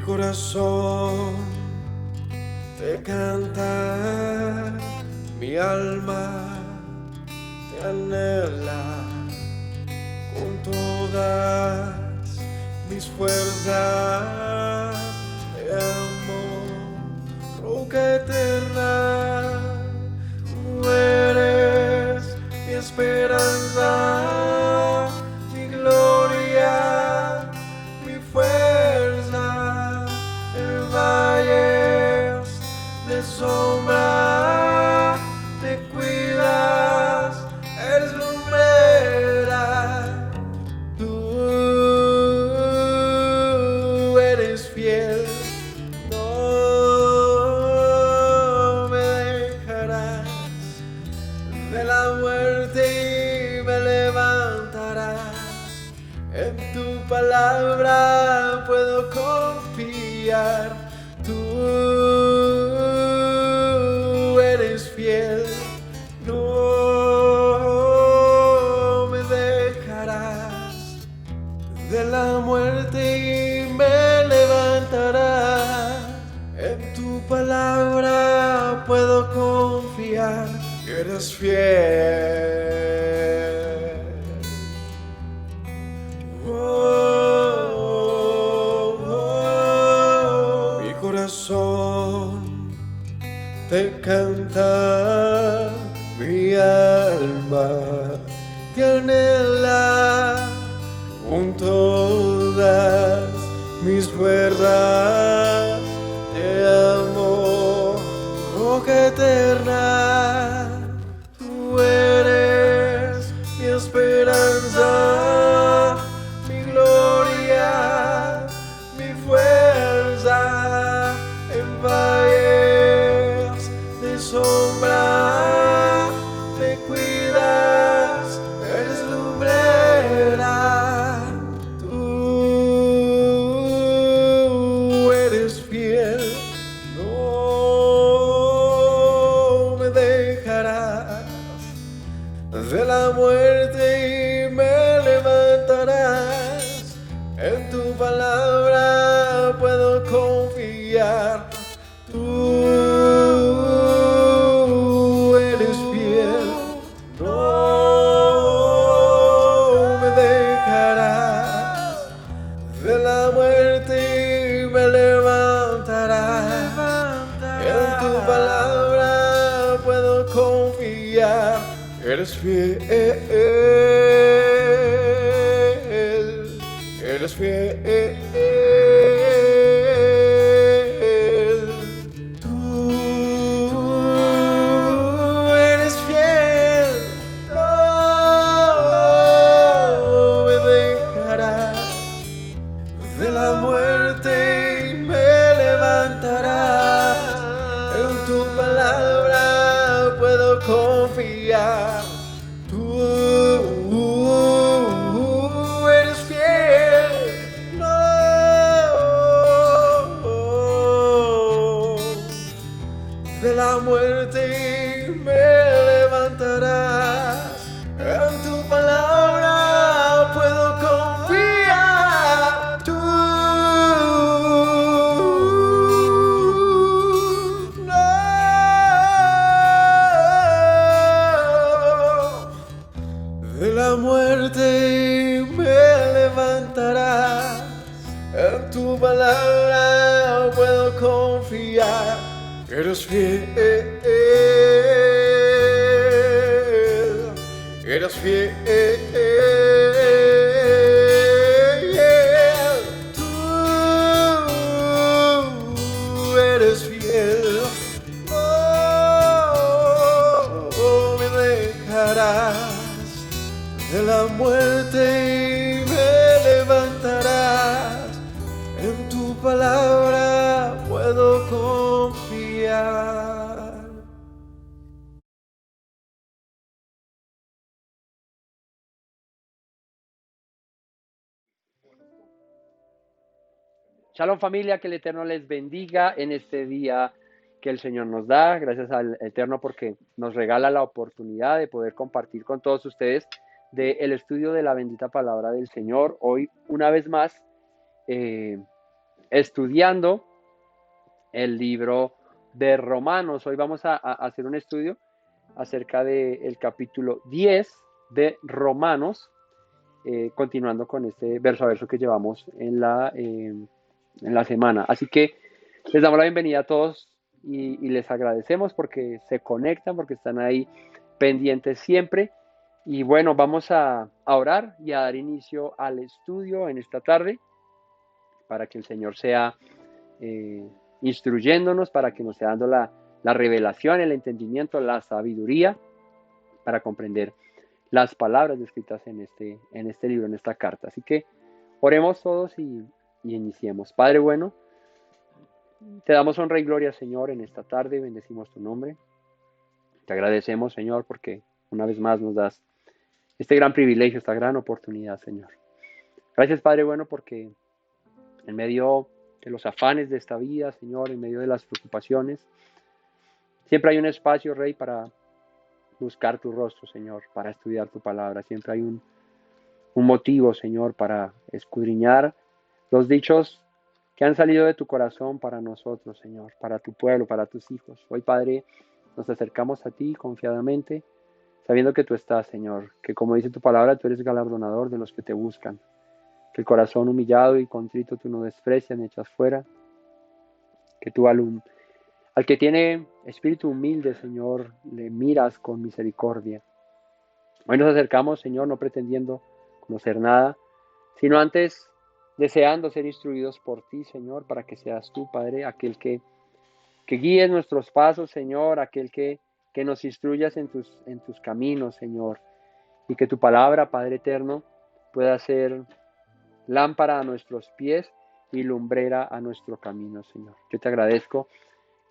corazón te canta, mi alma te anhela con todas mis fuerzas. Te amo, roca eterna, tú eres mi esperanza, mi gloria, mi fuerza. En valles de sombra te cuidas, eres lumbrera. Tú eres fiel, no me dejarás de la muerte y me levantarás. En tu palabra puedo confiar. Tú eres fiel, no me dejarás de la muerte y me levantarás. En tu palabra puedo confiar. Eres fiel. Mi corazón te canta, mi alma te anhela con todas mis fuerzas. Te amo, roca eterna, tú eres mi esperanza, mi gloria, mi fuerza. En valles de sombra te cuidas, eres lumbrera. Tú eres fiel, no me dejarás de la muerte y me levantarás. En tu palabra puedo confiar. Tú eres fiel, no me dejarás de la muerte y me levantarás. En tu palabra puedo confiar. Eres fiel, eres fiel. Tú eres fiel, no me dejarás de la muerte y me levantarás. En tu palabra puedo confiar. Tú eres fiel, no de la muerte y me levantarás. En tu palabra puedo confiar. Tú no de la muerte y me levantarás. En tu palabra puedo confiar. Eres fiel, eres fiel. Tú eres fiel, no me dejarás de la muerte y me levantarás. En tu palabra puedo confiar. Shalom familia, que el Eterno les bendiga en este día que el Señor nos da. Gracias al Eterno porque nos regala la oportunidad de poder compartir con todos ustedes del estudio de la bendita palabra del Señor. Hoy, una vez más, estudiando el libro de Romanos. Hoy vamos a hacer un estudio acerca del capítulo 10 de Romanos, continuando con este verso a verso que llevamos en la semana. Así que les damos la bienvenida a todos y les agradecemos porque se conectan, porque están ahí pendientes siempre. Y bueno, vamos a orar y a dar inicio al estudio en esta tarde para que el Señor sea instruyéndonos, para que nos sea dando la revelación, el entendimiento, la sabiduría para comprender las palabras escritas en este libro, en esta carta. Así que oremos todos y iniciemos. Padre bueno, te damos honra y gloria, Señor, en esta tarde. Bendecimos tu nombre. Te agradecemos, Señor, porque una vez más nos das este gran privilegio, esta gran oportunidad, Señor. Gracias, Padre bueno, porque en medio de los afanes de esta vida, Señor, en medio de las preocupaciones, siempre hay un espacio, Rey, para buscar tu rostro, Señor, para estudiar tu palabra. Siempre hay un motivo, Señor, para escudriñar los dichos que han salido de tu corazón para nosotros, Señor, para tu pueblo, para tus hijos. Hoy, Padre, nos acercamos a ti confiadamente, sabiendo que tú estás, Señor, que como dice tu palabra, tú eres galardonador de los que te buscan, que el corazón humillado y contrito tú no desprecias ni echas fuera, que tú al que tiene espíritu humilde, Señor, le miras con misericordia. Hoy nos acercamos, Señor, no pretendiendo conocer nada, sino antes deseando ser instruidos por ti, Señor, para que seas tú, Padre, aquel que guíes nuestros pasos, Señor, aquel que nos instruyas en tus caminos, Señor, y que tu palabra, Padre eterno, pueda ser lámpara a nuestros pies y lumbrera a nuestro camino, Señor. Yo te agradezco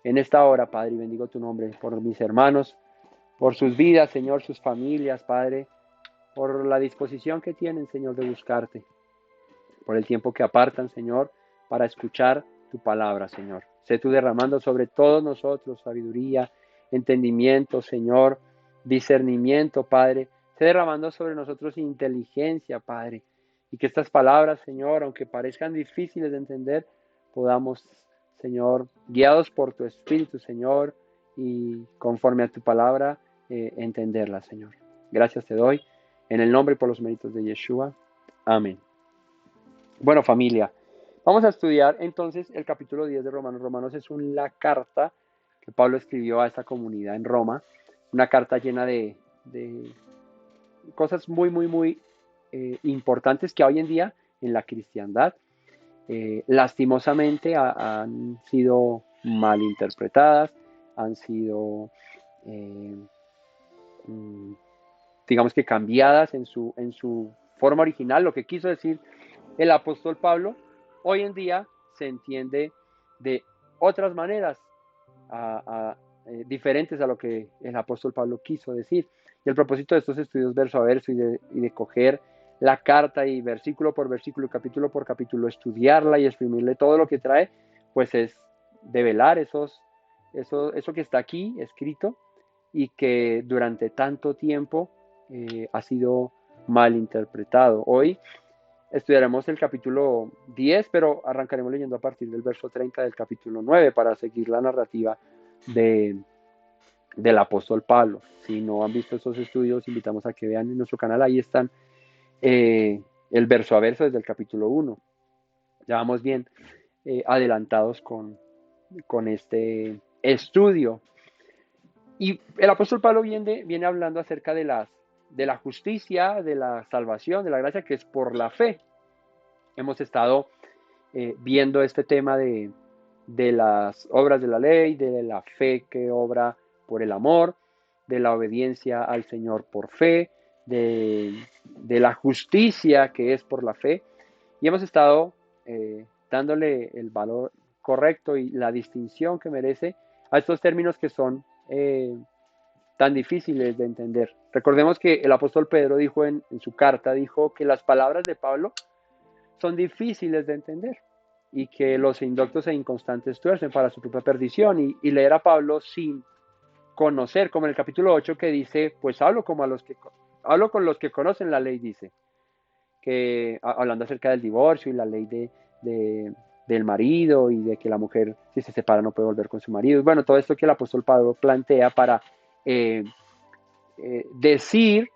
en esta hora, Padre, y bendigo tu nombre por mis hermanos, por sus vidas, Señor, sus familias, Padre, por la disposición que tienen, Señor, de buscarte, por el tiempo que apartan, Señor, para escuchar tu palabra, Señor. Sé tú derramando sobre todos nosotros sabiduría, entendimiento, Señor, discernimiento, Padre. Sé derramando sobre nosotros inteligencia, Padre. Y que estas palabras, Señor, aunque parezcan difíciles de entender, podamos, Señor, guiados por tu Espíritu, Señor, y conforme a tu palabra, entenderla, Señor. Gracias te doy, en el nombre y por los méritos de Yeshua. Amén. Bueno, familia, vamos a estudiar entonces el capítulo 10 de Romanos. Romanos es la carta que Pablo escribió a esta comunidad en Roma, una carta llena de cosas muy, muy, muy importantes que hoy en día en la cristiandad lastimosamente han sido malinterpretadas, han sido, digamos que cambiadas en su forma original. Lo que quiso decir el apóstol Pablo, hoy en día se entiende de otras maneras diferentes a lo que el apóstol Pablo quiso decir. Y el propósito de estos estudios verso a verso y de coger la carta y versículo por versículo, capítulo por capítulo, estudiarla y exprimirle todo lo que trae, pues es develar eso que está aquí escrito y que durante tanto tiempo ha sido mal interpretado. Hoy estudiaremos el capítulo 10, pero arrancaremos leyendo a partir del verso 30 del capítulo 9 para seguir la narrativa del apóstol Pablo. Si no han visto estos estudios, invitamos a que vean en nuestro canal. Ahí están el verso a verso desde el capítulo 1. Ya vamos bien adelantados con este estudio. Y el apóstol Pablo viene hablando acerca de la justicia, de la salvación, de la gracia, que es por la fe. Hemos estado viendo este tema de las obras de la ley, de la fe que obra por el amor, de la obediencia al Señor por fe, de la justicia que es por la fe. Y hemos estado dándole el valor correcto y la distinción que merece a estos términos que son tan difíciles de entender. Recordemos que el apóstol Pedro dijo en su carta, dijo que las palabras de Pablo son difíciles de entender y que los indoctos e inconstantes tuercen para su propia perdición. Y leer a Pablo sin conocer, como en el capítulo 8 que dice, pues hablo con los que conocen la ley, dice, que hablando acerca del divorcio y la ley del marido y de que la mujer, si se separa, no puede volver con su marido. Bueno, todo esto que el apóstol Pablo plantea para decir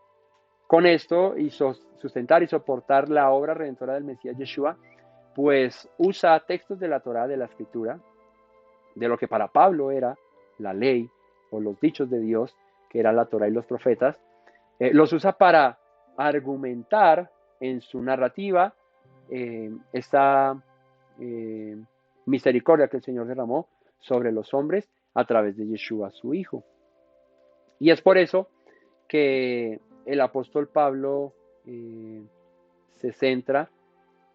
con esto y sustentar y soportar la obra redentora del Mesías Yeshua, pues usa textos de la Torá, de la Escritura, de lo que para Pablo era la ley o los dichos de Dios, que era la Torá y los profetas, los usa para argumentar en su narrativa esta misericordia que el Señor derramó sobre los hombres a través de Yeshua, su Hijo. Y es por eso que el apóstol Pablo se centra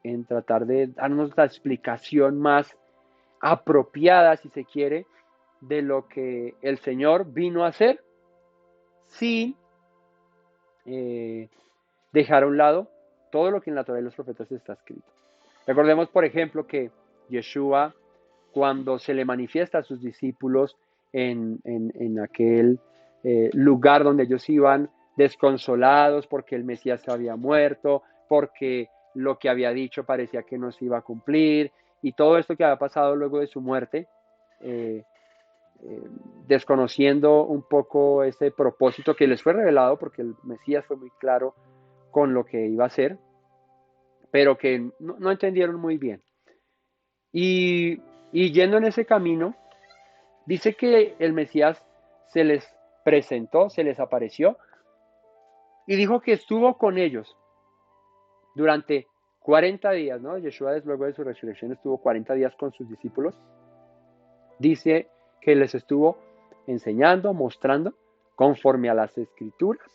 en tratar de darnos la explicación más apropiada, si se quiere, de lo que el Señor vino a hacer sin dejar a un lado todo lo que en la Torá y los profetas está escrito. Recordemos, por ejemplo, que Yeshua, cuando se le manifiesta a sus discípulos en aquel lugar donde ellos iban desconsolados porque el Mesías había muerto, porque lo que había dicho parecía que no se iba a cumplir, y todo esto que había pasado luego de su muerte, desconociendo un poco ese propósito que les fue revelado, porque el Mesías fue muy claro con lo que iba a hacer, pero que no entendieron muy bien. Y yendo en ese camino, dice que el Mesías se les presentó, se les apareció y dijo que estuvo con ellos durante 40 días, ¿no? Yeshua, luego de su resurrección, estuvo 40 días con sus discípulos. Dice que les estuvo enseñando, mostrando, conforme a las Escrituras,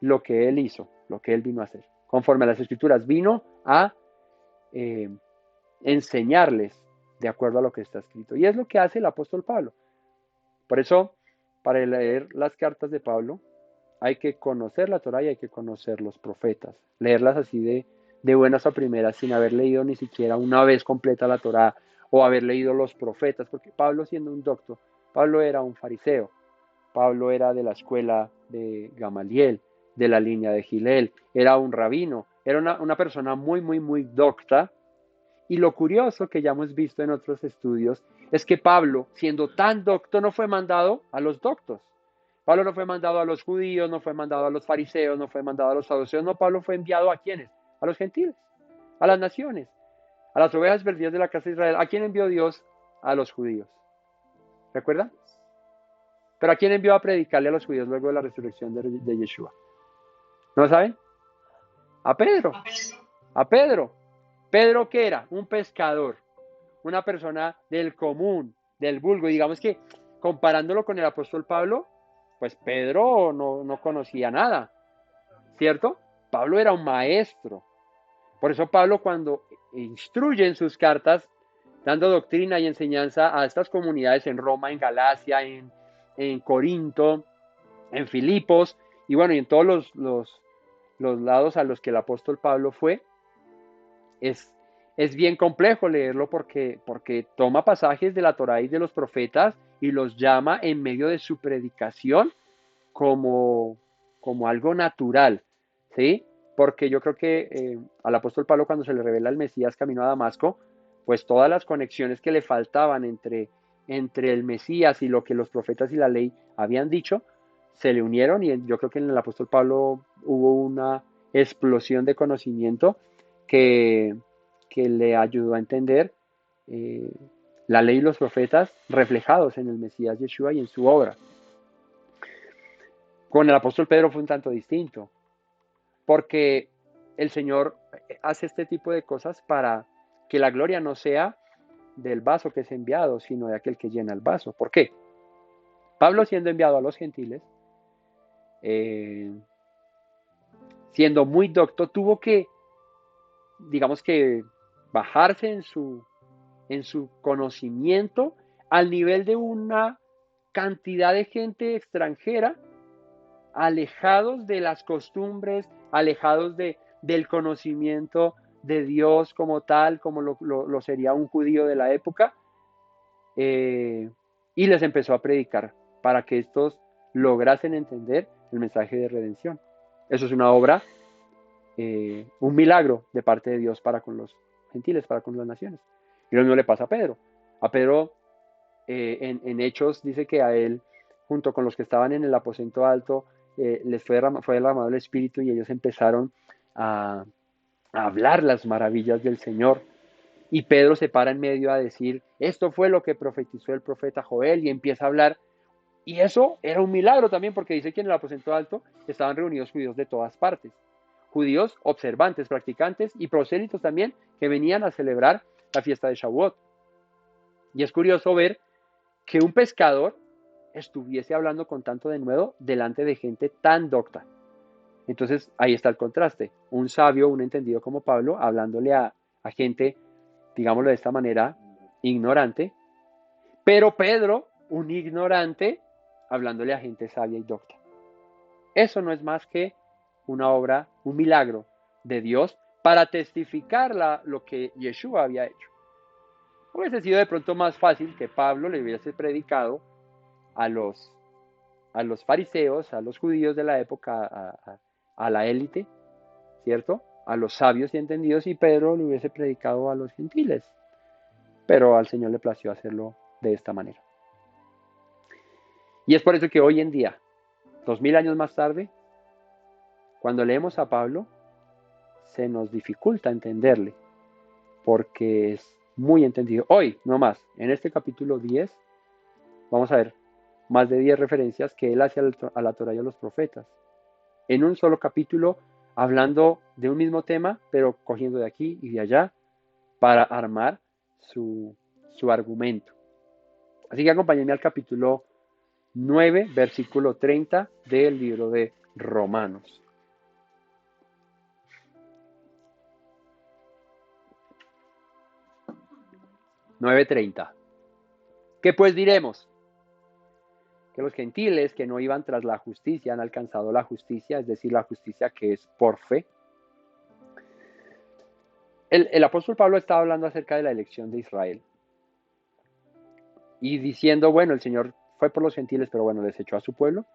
lo que Él hizo, lo que Él vino a hacer. Conforme a las Escrituras, vino a enseñarles de acuerdo a lo que está escrito. Y es lo que hace el apóstol Pablo. Por eso, para leer las cartas de Pablo, hay que conocer la Torá y hay que conocer los profetas. Leerlas así de buenas a primeras, sin haber leído ni siquiera una vez completa la Torá o haber leído los profetas, porque Pablo, siendo un doctor, Pablo era un fariseo, Pablo era de la escuela de Gamaliel, de la línea de Gilel, era un rabino, era una persona muy, muy, muy docta. Y lo curioso que ya hemos visto en otros estudios es que Pablo, siendo tan docto, no fue mandado a los doctos. Pablo no fue mandado a los judíos, no fue mandado a los fariseos, no fue mandado a los saduceos, no, Pablo fue enviado ¿a quiénes? A los gentiles, a las naciones, a las ovejas perdidas de la casa de Israel. ¿A quién envió Dios? A los judíos. ¿Recuerdan? Pero ¿a quién envió a predicarle a los judíos luego de la resurrección de Yeshua? ¿No saben? A Pedro. A Pedro. Pedro, ¿qué era? Un pescador, una persona del común, del vulgo. Digamos que comparándolo con el apóstol Pablo, pues Pedro no conocía nada, ¿cierto? Pablo era un maestro. Por eso Pablo, cuando instruye en sus cartas, dando doctrina y enseñanza a estas comunidades en Roma, en Galacia, en Corinto, en Filipos, y bueno, y en todos los lados a los que el apóstol Pablo fue, es bien complejo leerlo porque toma pasajes de la Torá y de los profetas y los llama en medio de su predicación como algo natural, ¿sí? Porque yo creo que al apóstol Pablo, cuando se le revela el Mesías camino a Damasco, pues todas las conexiones que le faltaban entre el Mesías y lo que los profetas y la ley habían dicho, se le unieron, y yo creo que en el apóstol Pablo hubo una explosión de conocimiento que le ayudó a entender la ley y los profetas reflejados en el Mesías Yeshua y en su obra. Con el apóstol Pedro fue un tanto distinto, porque el Señor hace este tipo de cosas para que la gloria no sea del vaso que es enviado, sino de aquel que llena el vaso. ¿Por qué? Pablo, siendo enviado a los gentiles, siendo muy docto, tuvo que, digamos que, bajarse en su conocimiento al nivel de una cantidad de gente extranjera, alejados de las costumbres, alejados del conocimiento de Dios como tal, como lo sería un judío de la época, y les empezó a predicar para que estos lograsen entender el mensaje de redención. Eso es una obra, un milagro de parte de Dios para con los gentiles para con las naciones. Y lo mismo le pasa a Pedro. A Pedro, en Hechos, dice que a él, junto con los que estaban en el aposento alto, les fue derramado el Espíritu y ellos empezaron a hablar las maravillas del Señor. Y Pedro se para en medio a decir, esto fue lo que profetizó el profeta Joel, y empieza a hablar. Y eso era un milagro también, porque dice que en el aposento alto estaban reunidos judíos de todas partes. Judíos observantes, practicantes y prosélitos también, que venían a celebrar la fiesta de Shavuot. Y es curioso ver que un pescador estuviese hablando con tanto denuedo delante de gente tan docta. Entonces ahí está el contraste. Un sabio, un entendido como Pablo, hablándole a gente, digámoslo de esta manera, ignorante, pero Pedro, un ignorante, hablándole a gente sabia y docta. Eso no es más que una obra, un milagro de Dios para testificar lo que Yeshua había hecho. Hubiese sido de pronto más fácil que Pablo le hubiese predicado a los fariseos, a los judíos de la época, a la élite, ¿cierto? A los sabios y entendidos, y Pedro le hubiese predicado a los gentiles. Pero al Señor le plació hacerlo de esta manera. Y es por eso que hoy en día, 2000 años más tarde, cuando leemos a Pablo, se nos dificulta entenderle, porque es muy entendido. Hoy, no más, en este capítulo 10, vamos a ver más de 10 referencias que él hace a la Torá y a los profetas. En un solo capítulo, hablando de un mismo tema, pero cogiendo de aquí y de allá, para armar su argumento. Así que acompáñenme al capítulo 9, versículo 30 del libro de Romanos. (9:30). ¿Qué pues diremos? Que los gentiles que no iban tras la justicia han alcanzado la justicia, es decir, la justicia que es por fe. El apóstol Pablo estaba hablando acerca de la elección de Israel y diciendo, bueno, el Señor fue por los gentiles, pero bueno, desechó a su pueblo.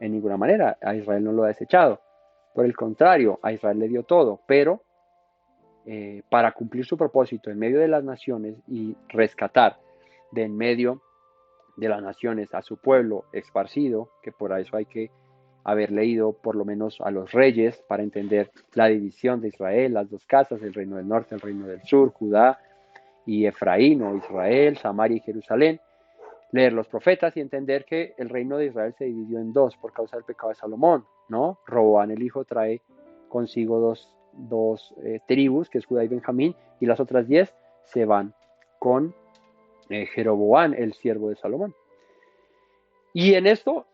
En ninguna manera, a Israel no lo ha desechado. Por el contrario, a Israel le dio todo, pero para cumplir su propósito en medio de las naciones y rescatar de en medio de las naciones a su pueblo esparcido, que por eso hay que haber leído por lo menos a los reyes para entender la división de Israel, las dos casas, el reino del norte, el reino del sur, Judá y Efraín o Israel, Samaria y Jerusalén. Leer los profetas y entender que el reino de Israel se dividió en dos por causa del pecado de Salomón, ¿no? Roboán el hijo trae consigo dos tribus, que es Judá y Benjamín, y las otras 10 se van con Jeroboán, el siervo de Salomón. Y en esto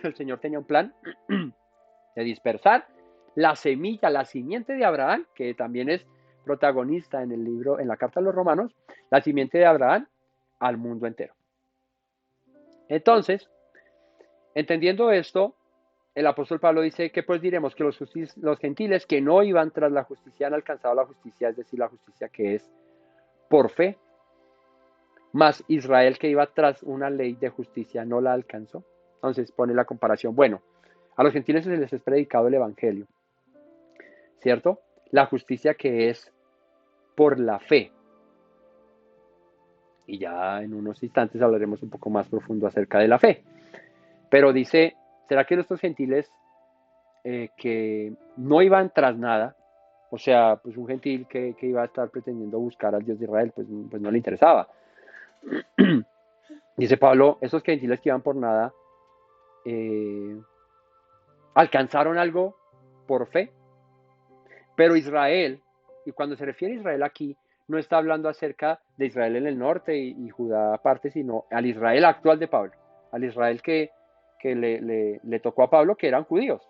el Señor tenía un plan de dispersar la semilla, la simiente de Abraham, que también es protagonista en el libro, en la carta a los Romanos, la simiente de Abraham al mundo entero. Entonces, entendiendo esto, el apóstol Pablo dice que pues diremos que los gentiles que no iban tras la justicia han alcanzado la justicia, es decir, la justicia que es por fe, más Israel que iba tras una ley de justicia no la alcanzó. Entonces pone la comparación. Bueno, a los gentiles se les es predicado el evangelio, ¿cierto? La justicia que es por la fe. Y ya en unos instantes hablaremos un poco más profundo acerca de la fe. Pero dice, ¿será que estos gentiles que no iban tras nada, o sea, pues un gentil que iba a estar pretendiendo buscar al Dios de Israel, pues no le interesaba? Dice Pablo, esos gentiles que iban por nada, alcanzaron algo por fe. Pero Israel, y cuando se refiere a Israel aquí, no está hablando acerca de Israel en el norte y Judá aparte, sino al Israel actual de Pablo, al Israel que le tocó a Pablo, que eran judíos,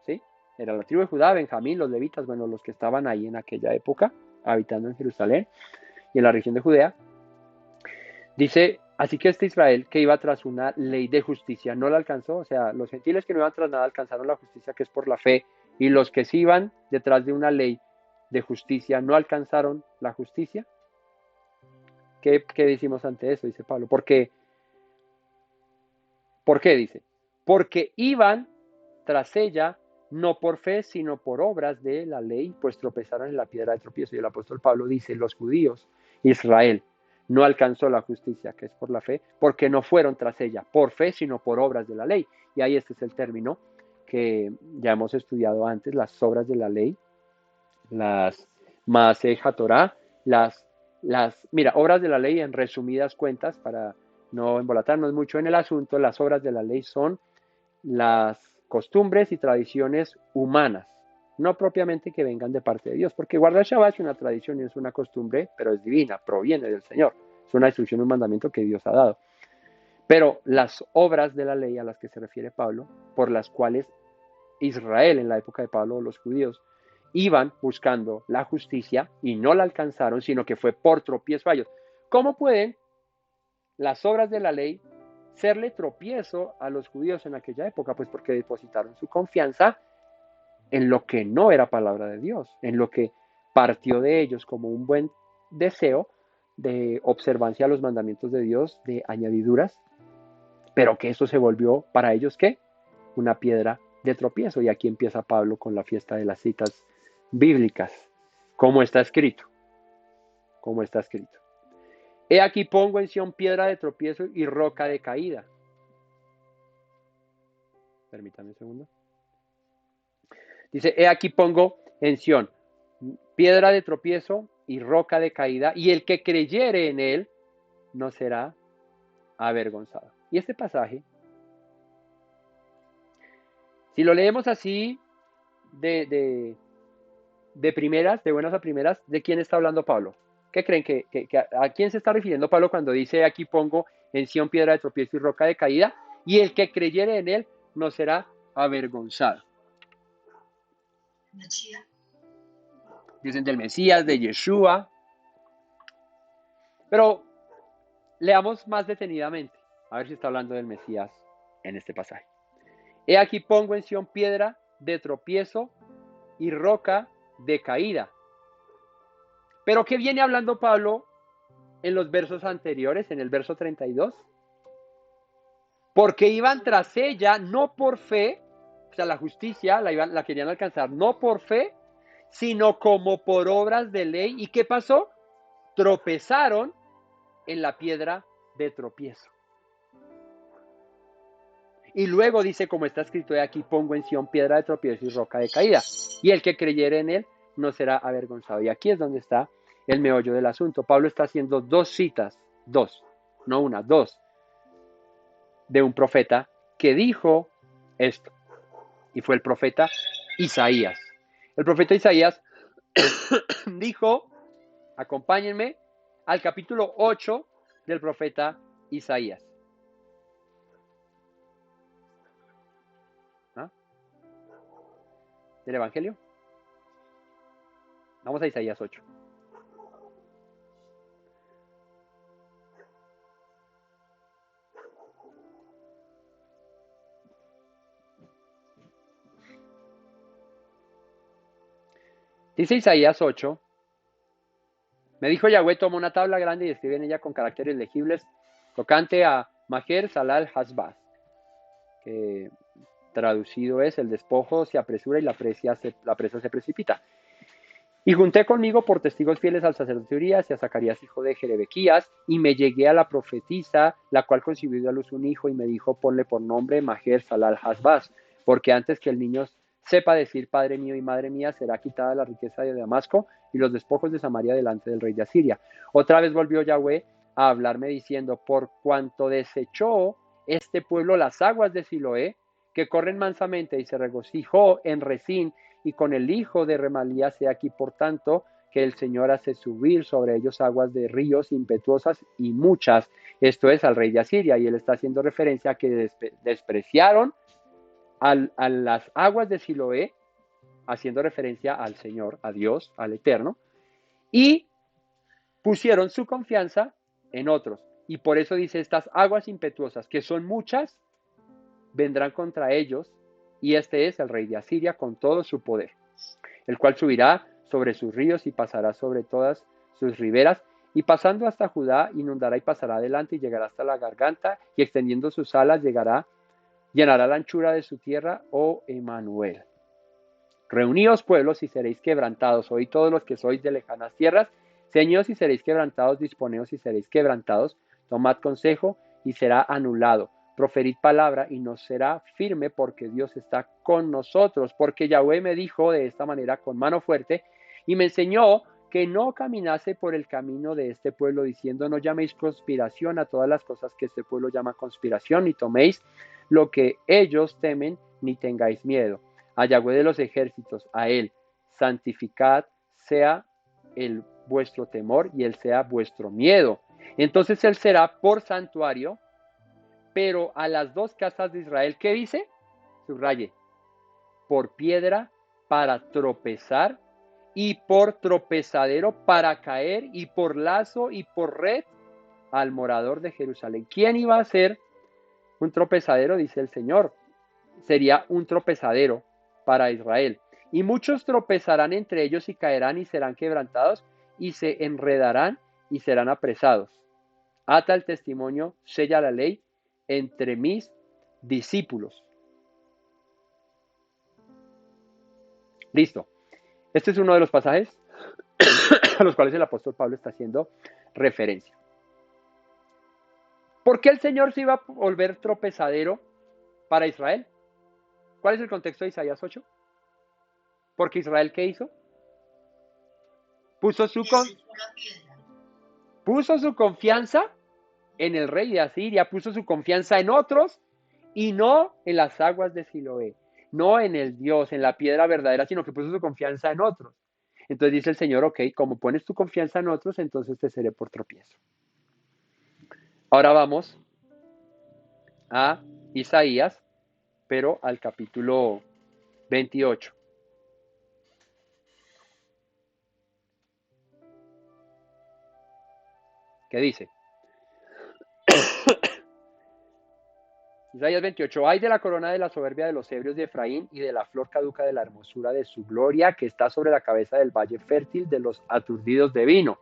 ¿sí? Era la tribu de Judá, Benjamín, los levitas, bueno, los que estaban ahí en aquella época, habitando en Jerusalén y en la región de Judea. Dice, así que este Israel que iba tras una ley de justicia no la alcanzó, o sea, los gentiles que no iban tras nada alcanzaron la justicia que es por la fe, y los que sí iban detrás de una ley de justicia no alcanzaron la justicia. ¿Qué decimos ante eso? Dice Pablo. ¿Por qué? Dice. Porque iban tras ella no por fe, sino por obras de la ley, pues tropezaron en la piedra de tropiezo. Y el apóstol Pablo dice, los judíos, Israel, no alcanzó la justicia, que es por la fe, porque no fueron tras ella, por fe, sino por obras de la ley. Y ahí este es el término que ya hemos estudiado antes, las obras de la ley, las Maaseja Torah, mira, obras de la ley en resumidas cuentas, para no embolatarnos mucho en el asunto, las obras de la ley son las costumbres y tradiciones humanas, no propiamente que vengan de parte de Dios, porque guardar Shabbat es una tradición y es una costumbre, pero es divina, proviene del Señor, es una instrucción, un mandamiento que Dios ha dado. Pero las obras de la ley a las que se refiere Pablo, por las cuales Israel en la época de Pablo, los judíos, iban buscando la justicia y no la alcanzaron, sino que fue por tropiezo a ellos. ¿Cómo pueden las obras de la ley serle tropiezo a los judíos en aquella época? Pues porque depositaron su confianza en lo que no era palabra de Dios, en lo que partió de ellos como un buen deseo de observancia a los mandamientos de Dios, de añadiduras, pero que eso se volvió para ellos, ¿qué? Una piedra de tropiezo. Y aquí empieza Pablo con la fiesta de las citas bíblicas. ¿Cómo está escrito? ¿Cómo está escrito? He aquí pongo en Sión piedra de tropiezo y roca de caída. Permítame un segundo. Dice, he aquí pongo en Sión piedra de tropiezo y roca de caída, y el que creyere en él no será avergonzado. Y este pasaje, si lo leemos así de primeras, de buenas a primeras, ¿de quién está hablando Pablo? ¿Qué creen a quién se está refiriendo Pablo cuando dice aquí pongo en Sión piedra de tropiezo y roca de caída, y el que creyere en él no será avergonzado? Mesías. Dicen del Mesías, de Yeshua. Pero leamos más detenidamente, a ver si está hablando del Mesías en este pasaje. He aquí pongo en Sión piedra de tropiezo y roca de caída. Pero ¿qué viene hablando Pablo en los versos anteriores, en el verso 32? Porque iban tras ella no por fe, o sea, la justicia la querían alcanzar no por fe, sino como por obras de ley. ¿Y qué pasó? Tropezaron en la piedra de tropiezo. Y luego dice, como está escrito, de aquí pongo en Sión piedra de tropiezo y roca de caída, y el que creyere en él no será avergonzado. Y aquí es donde está el meollo del asunto. Pablo está haciendo dos citas, dos, no una, dos, de un profeta que dijo esto, y fue el profeta Isaías. El profeta Isaías dijo, acompáñenme al capítulo 8 del profeta Isaías. Del Evangelio. Vamos a Isaías 8. Dice Isaías 8, me dijo Yahweh, toma una tabla grande y escribe en ella con caracteres legibles tocante a Maher Salal Hasbaz, que traducido es el despojo se apresura y la presa se precipita. Y junté conmigo por testigos fieles al sacerdote Urías y a Zacarías hijo de Jerebequías, y me llegué a la profetisa, la cual concibió a luz un hijo, y me dijo, ponle por nombre Maher Salal Hasbaz, porque antes que el niño sepa decir Padre mío y Madre mía, será quitada la riqueza de Damasco y los despojos de Samaria delante del rey de Asiria. Otra vez volvió Yahweh a hablarme diciendo, por cuanto desechó este pueblo las aguas de Siloé, que corren mansamente, y se regocijó en Resín, y con el hijo de Remalías, he aquí por tanto que el Señor hace subir sobre ellos aguas de ríos impetuosas y muchas, esto es al rey de Asiria, y él está haciendo referencia a que despreciaron a las aguas de Siloé, haciendo referencia al Señor, a Dios, al Eterno, y pusieron su confianza en otros. Y por eso dice, estas aguas impetuosas, que son muchas, vendrán contra ellos, y este es el rey de Asiria con todo su poder, el cual subirá sobre sus ríos y pasará sobre todas sus riberas, y pasando hasta Judá, inundará y pasará adelante, y llegará hasta la garganta, y extendiendo sus alas llenará la anchura de su tierra, oh Emmanuel. Reuníos pueblos y seréis quebrantados. Oí todos los que sois de lejanas tierras. Ceñíos y seréis quebrantados. Disponeos y seréis quebrantados. Tomad consejo y será anulado. Proferid palabra y no será firme, porque Dios está con nosotros. Porque Yahweh me dijo de esta manera con mano fuerte y me enseñó que no caminase por el camino de este pueblo, diciendo: no llaméis conspiración a todas las cosas que este pueblo llama conspiración, ni toméis lo que ellos temen, ni tengáis miedo. A Yahweh de los ejércitos, a él santificad, sea el vuestro temor y él sea vuestro miedo. Entonces él será por santuario, pero a las dos casas de Israel, ¿qué dice? Subraye: por piedra para tropezar, y por tropezadero para caer, y por lazo y por red al morador de Jerusalén. ¿Quién iba a ser un tropezadero? Dice el Señor. Sería un tropezadero para Israel. Y muchos tropezarán entre ellos y caerán y serán quebrantados y se enredarán y serán apresados. Ata el testimonio, sella la ley entre mis discípulos. Listo. Este es uno de los pasajes a los cuales el apóstol Pablo está haciendo referencia. ¿Por qué el Señor se iba a volver tropezadero para Israel? ¿Cuál es el contexto de Isaías 8? Porque Israel, ¿qué hizo? Puso su confianza en el rey de Asiria, puso su confianza en otros y no en las aguas de Siloé, no en el Dios, en la piedra verdadera, sino que puso su confianza en otros. Entonces dice el Señor: ok, como pones tu confianza en otros, entonces te seré por tropiezo. Ahora vamos a Isaías, pero al capítulo 28. ¿Qué dice? Isaías 28. Ay de la corona de la soberbia de los ebrios de Efraín y de la flor caduca de la hermosura de su gloria, que está sobre la cabeza del valle fértil de los aturdidos de vino.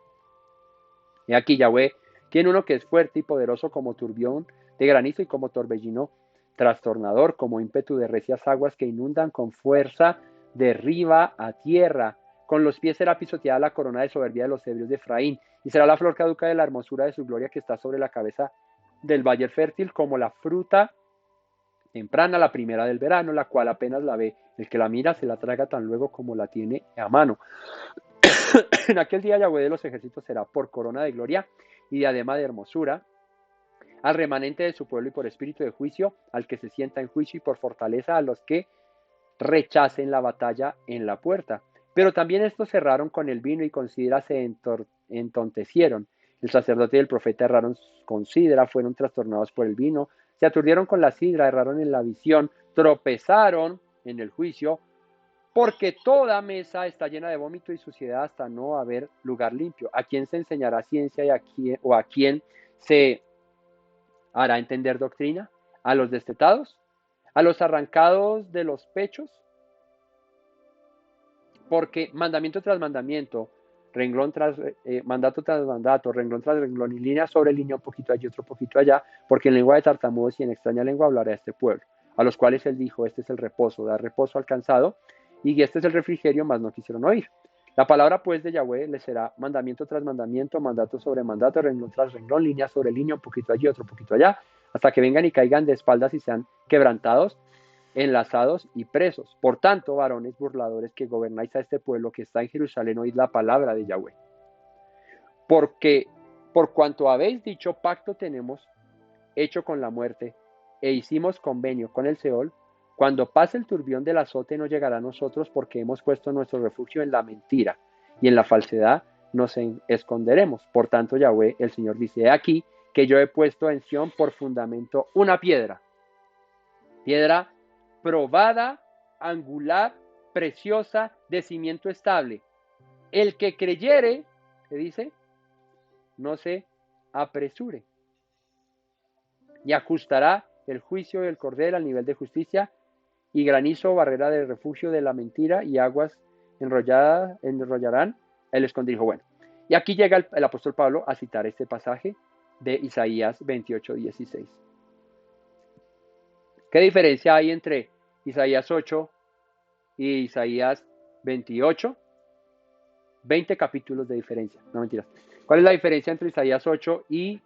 Y aquí Yahweh tiene uno que es fuerte y poderoso como turbión de granizo y como torbellino trastornador, como ímpetu de recias aguas que inundan con fuerza de arriba a tierra. Con los pies será pisoteada la corona de soberbia de los ebrios de Efraín, y será la flor caduca de la hermosura de su gloria que está sobre la cabeza del valle fértil, como la fruta temprana, la primera del verano, la cual apenas la ve el que la mira se la traga tan luego como la tiene a mano. En aquel día Yahweh de los ejércitos será por corona de gloria y diadema de hermosura al remanente de su pueblo, y por espíritu de juicio al que se sienta en juicio, y por fortaleza a los que rechacen la batalla en la puerta. Pero también estos cerraron con el vino y con sidra se entontecieron. El sacerdote y el profeta erraron con sidra, fueron trastornados por el vino, se aturdieron con la sidra, erraron en la visión, tropezaron en el juicio, porque toda mesa está llena de vómito y suciedad hasta no haber lugar limpio. ¿A quién se enseñará ciencia y a quién se hará entender doctrina? ¿A los destetados? ¿A los arrancados de los pechos? Porque mandamiento tras mandamiento, renglón tras mandato tras mandato, renglón tras renglón, y línea sobre línea, un poquito allí, otro poquito allá, porque en lengua de tartamudos y en extraña lengua hablará este pueblo, a los cuales él dijo: este es el reposo, da reposo al cansado, y este es el refrigerio, mas no quisieron oír. La palabra pues de Yahweh les será mandamiento tras mandamiento, mandato sobre mandato, renglón tras renglón, línea sobre línea, un poquito allí, otro poquito allá, hasta que vengan y caigan de espaldas y sean quebrantados, enlazados y presos. Por tanto, varones burladores que gobernáis a este pueblo que está en Jerusalén, oíd la palabra de Yahweh. Porque por cuanto habéis dicho: pacto tenemos hecho con la muerte, e hicimos convenio con el Seol, cuando pase el turbión del azote no llegará a nosotros, porque hemos puesto nuestro refugio en la mentira, y en la falsedad nos esconderemos. Por tanto, Yahweh, el Señor, dice: he aquí que yo he puesto en Sión por fundamento una piedra probada, angular, preciosa, de cimiento estable. El que creyere, ¿qué dice? No se apresure. Y ajustará el juicio del cordel al nivel de justicia, y granizo, barrera de refugio de la mentira, y aguas enrollarán el escondrijo. Bueno, y aquí llega el apóstol Pablo a citar este pasaje de Isaías 28:16. ¿Qué diferencia hay entre Isaías 8 y Isaías 28, 20 capítulos de diferencia. No, mentiras. ¿Cuál es la diferencia entre Isaías 8 y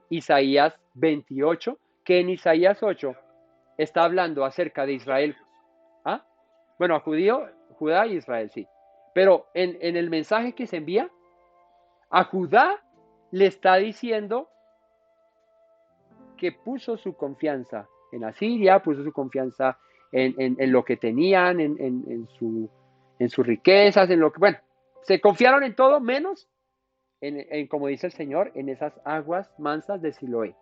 Isaías 28? Que en Isaías 8 está hablando acerca de Israel. ¿Ah? Bueno, a Judá y Israel, sí. Pero en el mensaje que se envía, a Judá le está diciendo que puso su confianza en Asiria, puso su confianza en lo que tenían, en sus riquezas, en lo que, bueno, se confiaron en todo menos como dice el Señor, en esas aguas mansas de Siloé,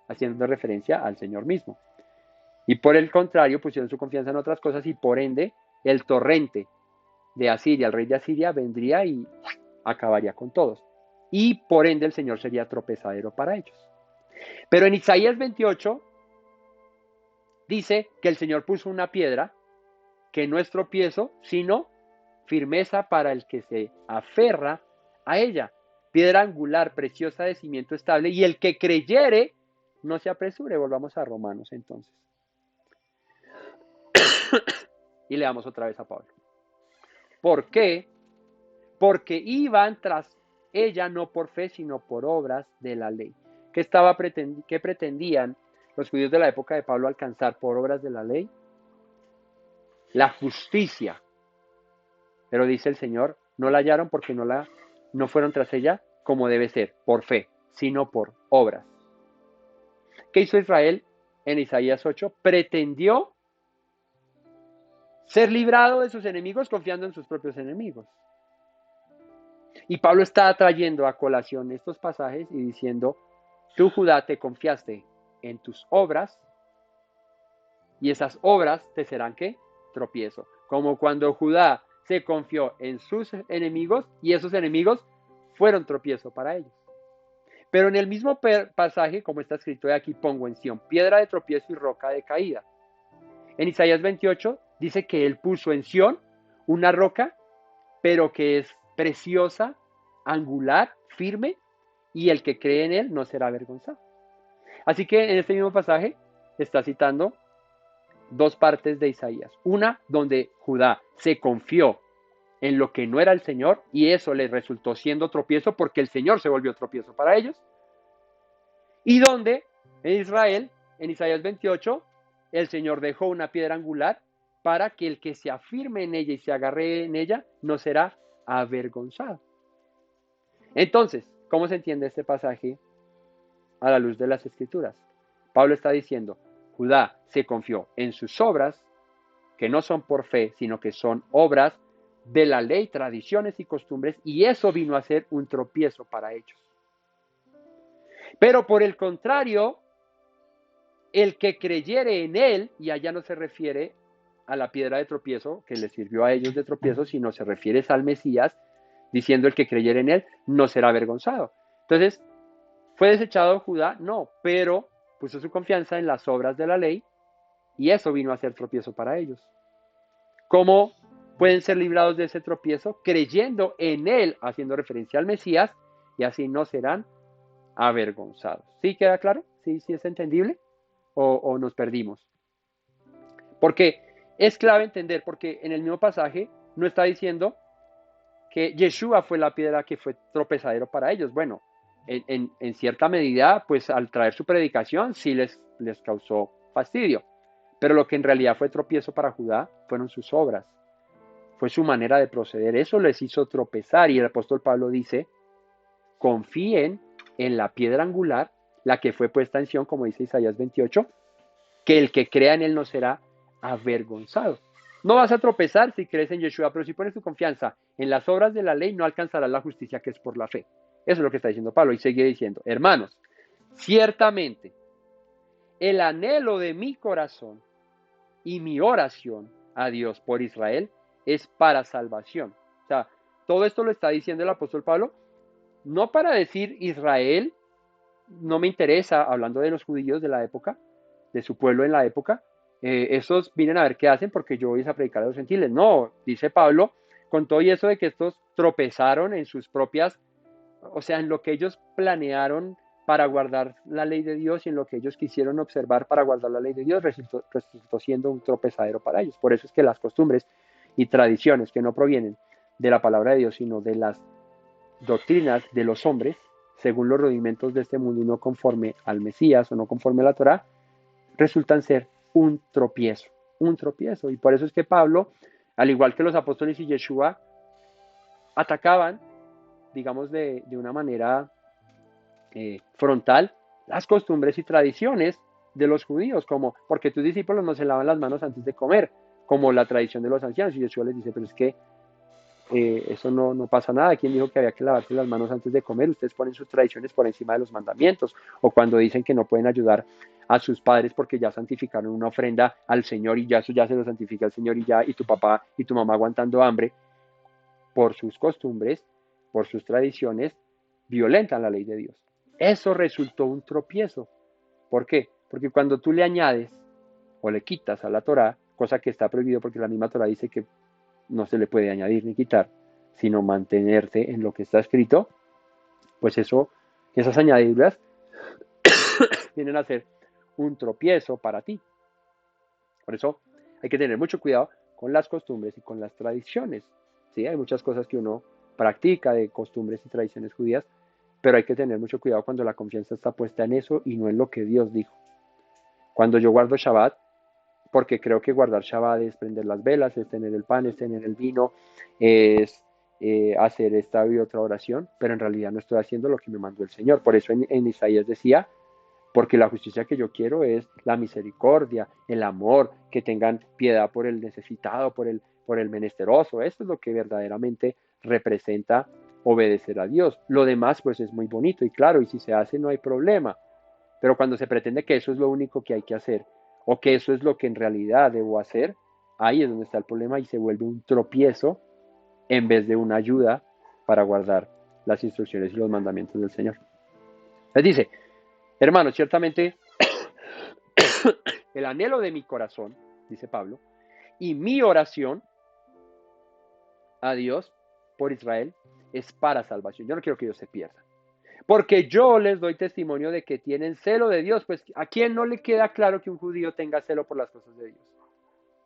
haciendo referencia al Señor mismo. Y por el contrario, pusieron su confianza en otras cosas y por ende el torrente de Asiria, el rey de Asiria, vendría y acabaría con todos. Y por ende el Señor sería tropezadero para ellos. Pero en Isaías 28 dice que el Señor puso una piedra que no es tropiezo, sino firmeza para el que se aferra a ella. Piedra angular, preciosa de cimiento estable, y el que creyere, no se apresure. Volvamos a Romanos entonces. Y leamos otra vez a Pablo. ¿Por qué? Porque iban tras ella no por fe, sino por obras de la ley. ¿Qué pretendían los judíos de la época de Pablo alcanzar por obras de la ley? La justicia. Pero dice el Señor, no la hallaron porque no fueron tras ella como debe ser, por fe, sino por obras. ¿Qué hizo Israel en Isaías 8? Pretendió ser librado de sus enemigos confiando en sus propios enemigos. Y Pablo está trayendo a colación estos pasajes y diciendo, tú Judá te confiaste en tus obras y esas obras te serán ¿qué? Tropiezo. Como cuando Judá se confió en sus enemigos y esos enemigos fueron tropiezo para ellos. Pero en el mismo pasaje, como está escrito de aquí, pongo en Sión piedra de tropiezo y roca de caída. En Isaías 28 dice que él puso en Sión una roca, pero que es preciosa, angular, firme, y el que cree en él no será avergonzado. Así que en este mismo pasaje está citando dos partes de Isaías. Una donde Judá se confió en lo que no era el Señor y eso le resultó siendo tropiezo porque el Señor se volvió tropiezo para ellos. Y donde en Israel, en Isaías 28, el Señor dejó una piedra angular para que el que se afirme en ella y se agarre en ella no será avergonzado. Entonces, ¿cómo se entiende este pasaje a la luz de las Escrituras? Pablo está diciendo, Judá se confió en sus obras, que no son por fe, sino que son obras de la ley, tradiciones y costumbres, y eso vino a ser un tropiezo para ellos. Pero por el contrario, el que creyere en él, y allá no se refiere a la piedra de tropiezo que les sirvió a ellos de tropiezo, sino se refiere al Mesías, diciendo el que creyere en él no será avergonzado. Entonces, ¿fue desechado Judá? No, pero puso su confianza en las obras de la ley y eso vino a ser tropiezo para ellos. ¿Cómo pueden ser librados de ese tropiezo? Creyendo en él, haciendo referencia al Mesías, y así no serán avergonzados. ¿Sí queda claro? ¿Sí es entendible? ¿O nos perdimos? Porque es clave entender, porque en el mismo pasaje no está diciendo que Yeshua fue la piedra que fue tropezadero para ellos. Bueno, en cierta medida, pues al traer su predicación sí les causó fastidio. Pero lo que en realidad fue tropiezo para Judá fueron sus obras. Fue su manera de proceder. Eso les hizo tropezar. Y el apóstol Pablo dice, confíen en la piedra angular, la que fue puesta en Sión, como dice Isaías 28, que el que crea en él no será avergonzado. No vas a tropezar si crees en Yeshua, pero si pones tu confianza en las obras de la ley, no alcanzarás la justicia que es por la fe. Eso es lo que está diciendo Pablo. Y sigue diciendo, hermanos, ciertamente, el anhelo de mi corazón y mi oración a Dios por Israel es para salvación. O sea, todo esto lo está diciendo el apóstol Pablo, no para decir Israel, no me interesa, hablando de los judíos de la época, de su pueblo en la época, esos vienen a ver qué hacen porque yo voy a predicar a los gentiles. No, dice Pablo, con todo y eso de que estos tropezaron en sus propias, o sea, en lo que ellos planearon para guardar la ley de Dios y en lo que ellos quisieron observar para guardar la ley de Dios, resultó siendo un tropezadero para ellos. Por eso es que las costumbres y tradiciones que no provienen de la palabra de Dios, sino de las doctrinas de los hombres, según los rudimentos de este mundo y no conforme al Mesías o no conforme a la Torá, resultan ser un tropiezo, un tropiezo. Y por eso es que Pablo, al igual que los apóstoles y Yeshua, atacaban, digamos, de una manera frontal las costumbres y tradiciones de los judíos, como porque tus discípulos no se lavan las manos antes de comer, como la tradición de los ancianos. Y Yeshua les dice, pero es que eso no pasa nada. ¿Quién dijo que había que lavarse las manos antes de comer? Ustedes ponen sus tradiciones por encima de los mandamientos. O cuando dicen que no pueden ayudar a sus padres porque ya santificaron una ofrenda al Señor y ya eso ya se lo santifica el Señor y tu papá y tu mamá aguantando hambre por sus costumbres, por sus tradiciones, violentan la ley de Dios. Eso resultó un tropiezo. ¿Por qué? Porque cuando tú le añades o le quitas a la Torá, cosa que está prohibido porque la misma Torá dice que no se le puede añadir ni quitar, sino mantenerse en lo que está escrito, pues esas añadiduras vienen a ser un tropiezo para ti. Por eso hay que tener mucho cuidado con las costumbres y con las tradiciones. ¿Sí? Hay muchas cosas que uno practica de costumbres y tradiciones judías, pero hay que tener mucho cuidado cuando la confianza está puesta en eso y no en lo que Dios dijo. Cuando yo guardo Shabbat, porque creo que guardar Shabbat es prender las velas, es tener el pan, es tener el vino, es hacer esta y otra oración, pero en realidad no estoy haciendo lo que me mandó el Señor. Por eso en Isaías decía, porque la justicia que yo quiero es la misericordia, el amor, que tengan piedad por el necesitado, por el menesteroso. Esto es lo que verdaderamente representa obedecer a Dios. Lo demás pues es muy bonito y claro, y si se hace no hay problema. Pero cuando se pretende que eso es lo único que hay que hacer, o que eso es lo que en realidad debo hacer, ahí es donde está el problema y se vuelve un tropiezo en vez de una ayuda para guardar las instrucciones y los mandamientos del Señor. Les dice, hermanos, ciertamente el anhelo de mi corazón, dice Pablo, y mi oración a Dios por Israel es para salvación. Yo no quiero que ellos se pierdan. Porque yo les doy testimonio de que tienen celo de Dios. Pues ¿a quién no le queda claro que un judío tenga celo por las cosas de Dios?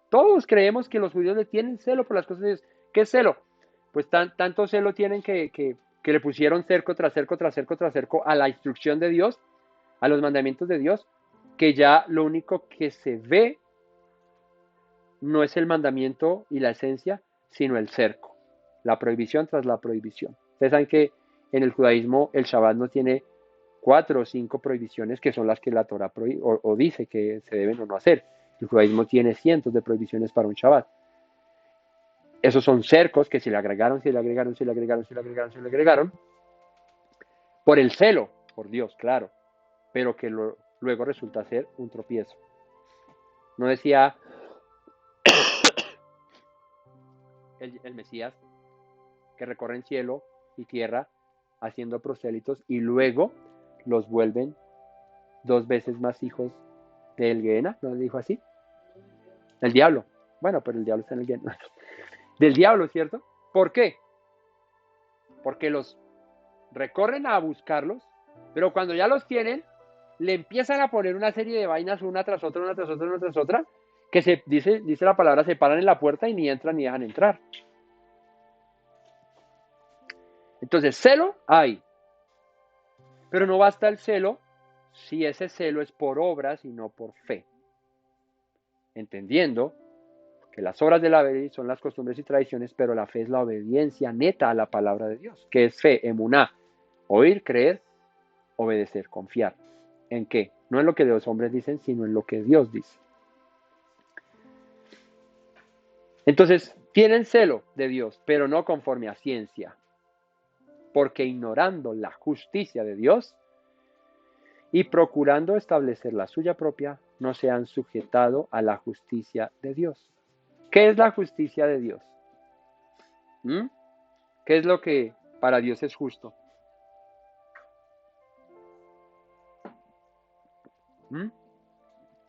Todos creemos que los judíos le tienen celo por las cosas de Dios. ¿Qué es celo? Pues tanto celo tienen que le pusieron cerco tras cerco tras cerco tras cerco a la instrucción de Dios, a los mandamientos de Dios, que ya lo único que se ve no es el mandamiento y la esencia, sino el cerco. La prohibición tras la prohibición. Ustedes saben que en el judaísmo el Shabbat no tiene 4 o 5 prohibiciones que son las que la Torah o dice que se deben o no hacer. El judaísmo tiene cientos de prohibiciones para un Shabbat. Esos son cercos que se le agregaron por el celo, por Dios, claro, pero que luego resulta ser un tropiezo. No decía el Mesías que recorren cielo y tierra haciendo prosélitos y luego los vuelven 2 veces más hijos del Gehenna, ¿no dijo así? El diablo. Bueno, pero el diablo está en el Gehenna. Del diablo, ¿cierto? ¿Por qué? Porque los recorren a buscarlos, pero cuando ya los tienen, le empiezan a poner una serie de vainas una tras otra, una tras otra, una tras otra, que dice la palabra, se paran en la puerta y ni entran ni dejan entrar. Entonces, celo hay. Pero no basta el celo si ese celo es por obras y no por fe. Entendiendo que las obras de la ley son las costumbres y tradiciones, pero la fe es la obediencia neta a la palabra de Dios, que es fe, emuná, oír, creer, obedecer, confiar. ¿En qué? No en lo que los hombres dicen, sino en lo que Dios dice. Entonces, tienen celo de Dios, pero no conforme a ciencia, porque ignorando la justicia de Dios y procurando establecer la suya propia, no se han sujetado a la justicia de Dios. ¿Qué es la justicia de Dios? ¿Qué es lo que para Dios es justo?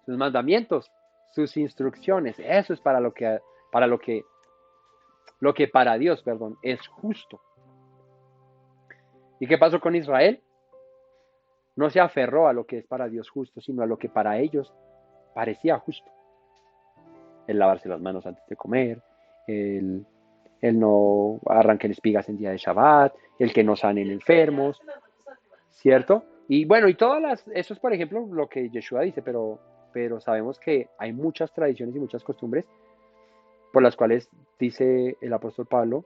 Sus mandamientos, sus instrucciones, eso es para lo que para Dios, es justo. ¿Y qué pasó con Israel? No se aferró a lo que es para Dios justo, sino a lo que para ellos parecía justo. El lavarse las manos antes de comer, el, el no arranquen espigas en día de Shabbat, el que no sanen enfermos, ¿cierto? Y bueno, y eso es por ejemplo lo que Yeshua dice, pero sabemos que hay muchas tradiciones y muchas costumbres por las cuales dice el apóstol Pablo,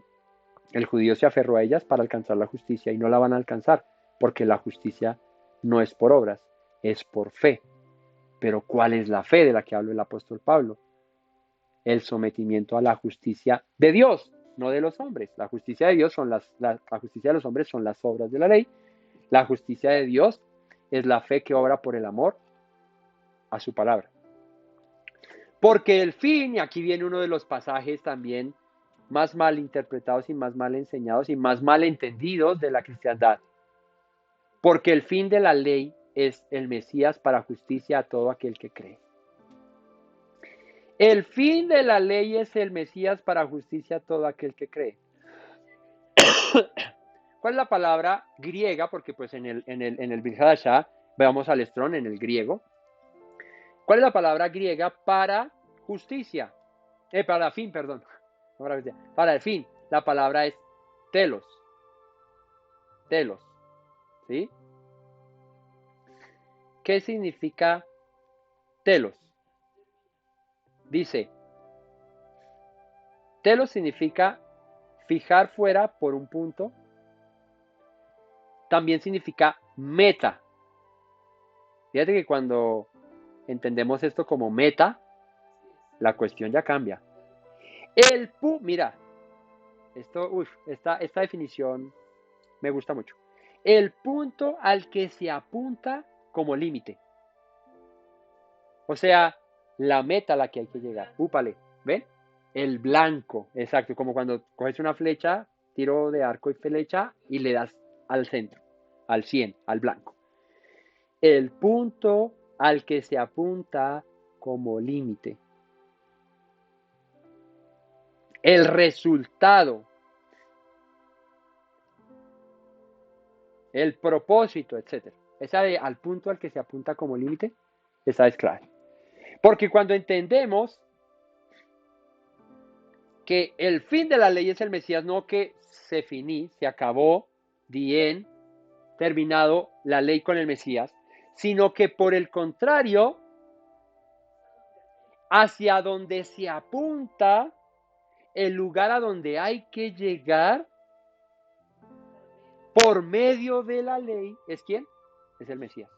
el judío se aferró a ellas para alcanzar la justicia y no la van a alcanzar, porque la justicia no es por obras, es por fe. Pero ¿cuál es la fe de la que habla el apóstol Pablo? El sometimiento a la justicia de Dios, no de los hombres. La justicia de Dios la justicia de los hombres son las obras de la ley. La justicia de Dios es la fe que obra por el amor a su palabra. Porque el fin, y aquí viene uno de los pasajes también más mal interpretados y más mal enseñados y más mal entendidos de la cristiandad. Porque el fin de la ley es el Mesías para justicia a todo aquel que cree. El fin de la ley es el Mesías para justicia a todo aquel que cree. ¿Cuál es la palabra griega? Porque pues en el Brit Hadashah, veamos al estrón en el griego. ¿Cuál es la palabra griega para justicia? Para fin, perdón. Para el fin. La palabra es telos. Telos. ¿Sí? ¿Qué significa telos? Dice, telos significa fijar fuera por un punto. También significa meta. Fíjate que cuando entendemos esto como meta, la cuestión ya cambia. Mira, esta definición me gusta mucho. El punto al que se apunta como límite. O sea, la meta a la que hay que llegar. Úpale, ¿ven? El blanco, exacto, como cuando coges una flecha, tiro de arco y flecha y le das al centro, al 100, al blanco. El punto al que se apunta como límite. El resultado. El propósito, etc. Esa de al punto al que se apunta como límite, esa es clave. Porque cuando entendemos que el fin de la ley es el Mesías, no que se acabó, terminado la ley con el Mesías, sino que por el contrario, hacia donde se apunta, el lugar a donde hay que llegar por medio de la ley, ¿es quién? Es el Mesías.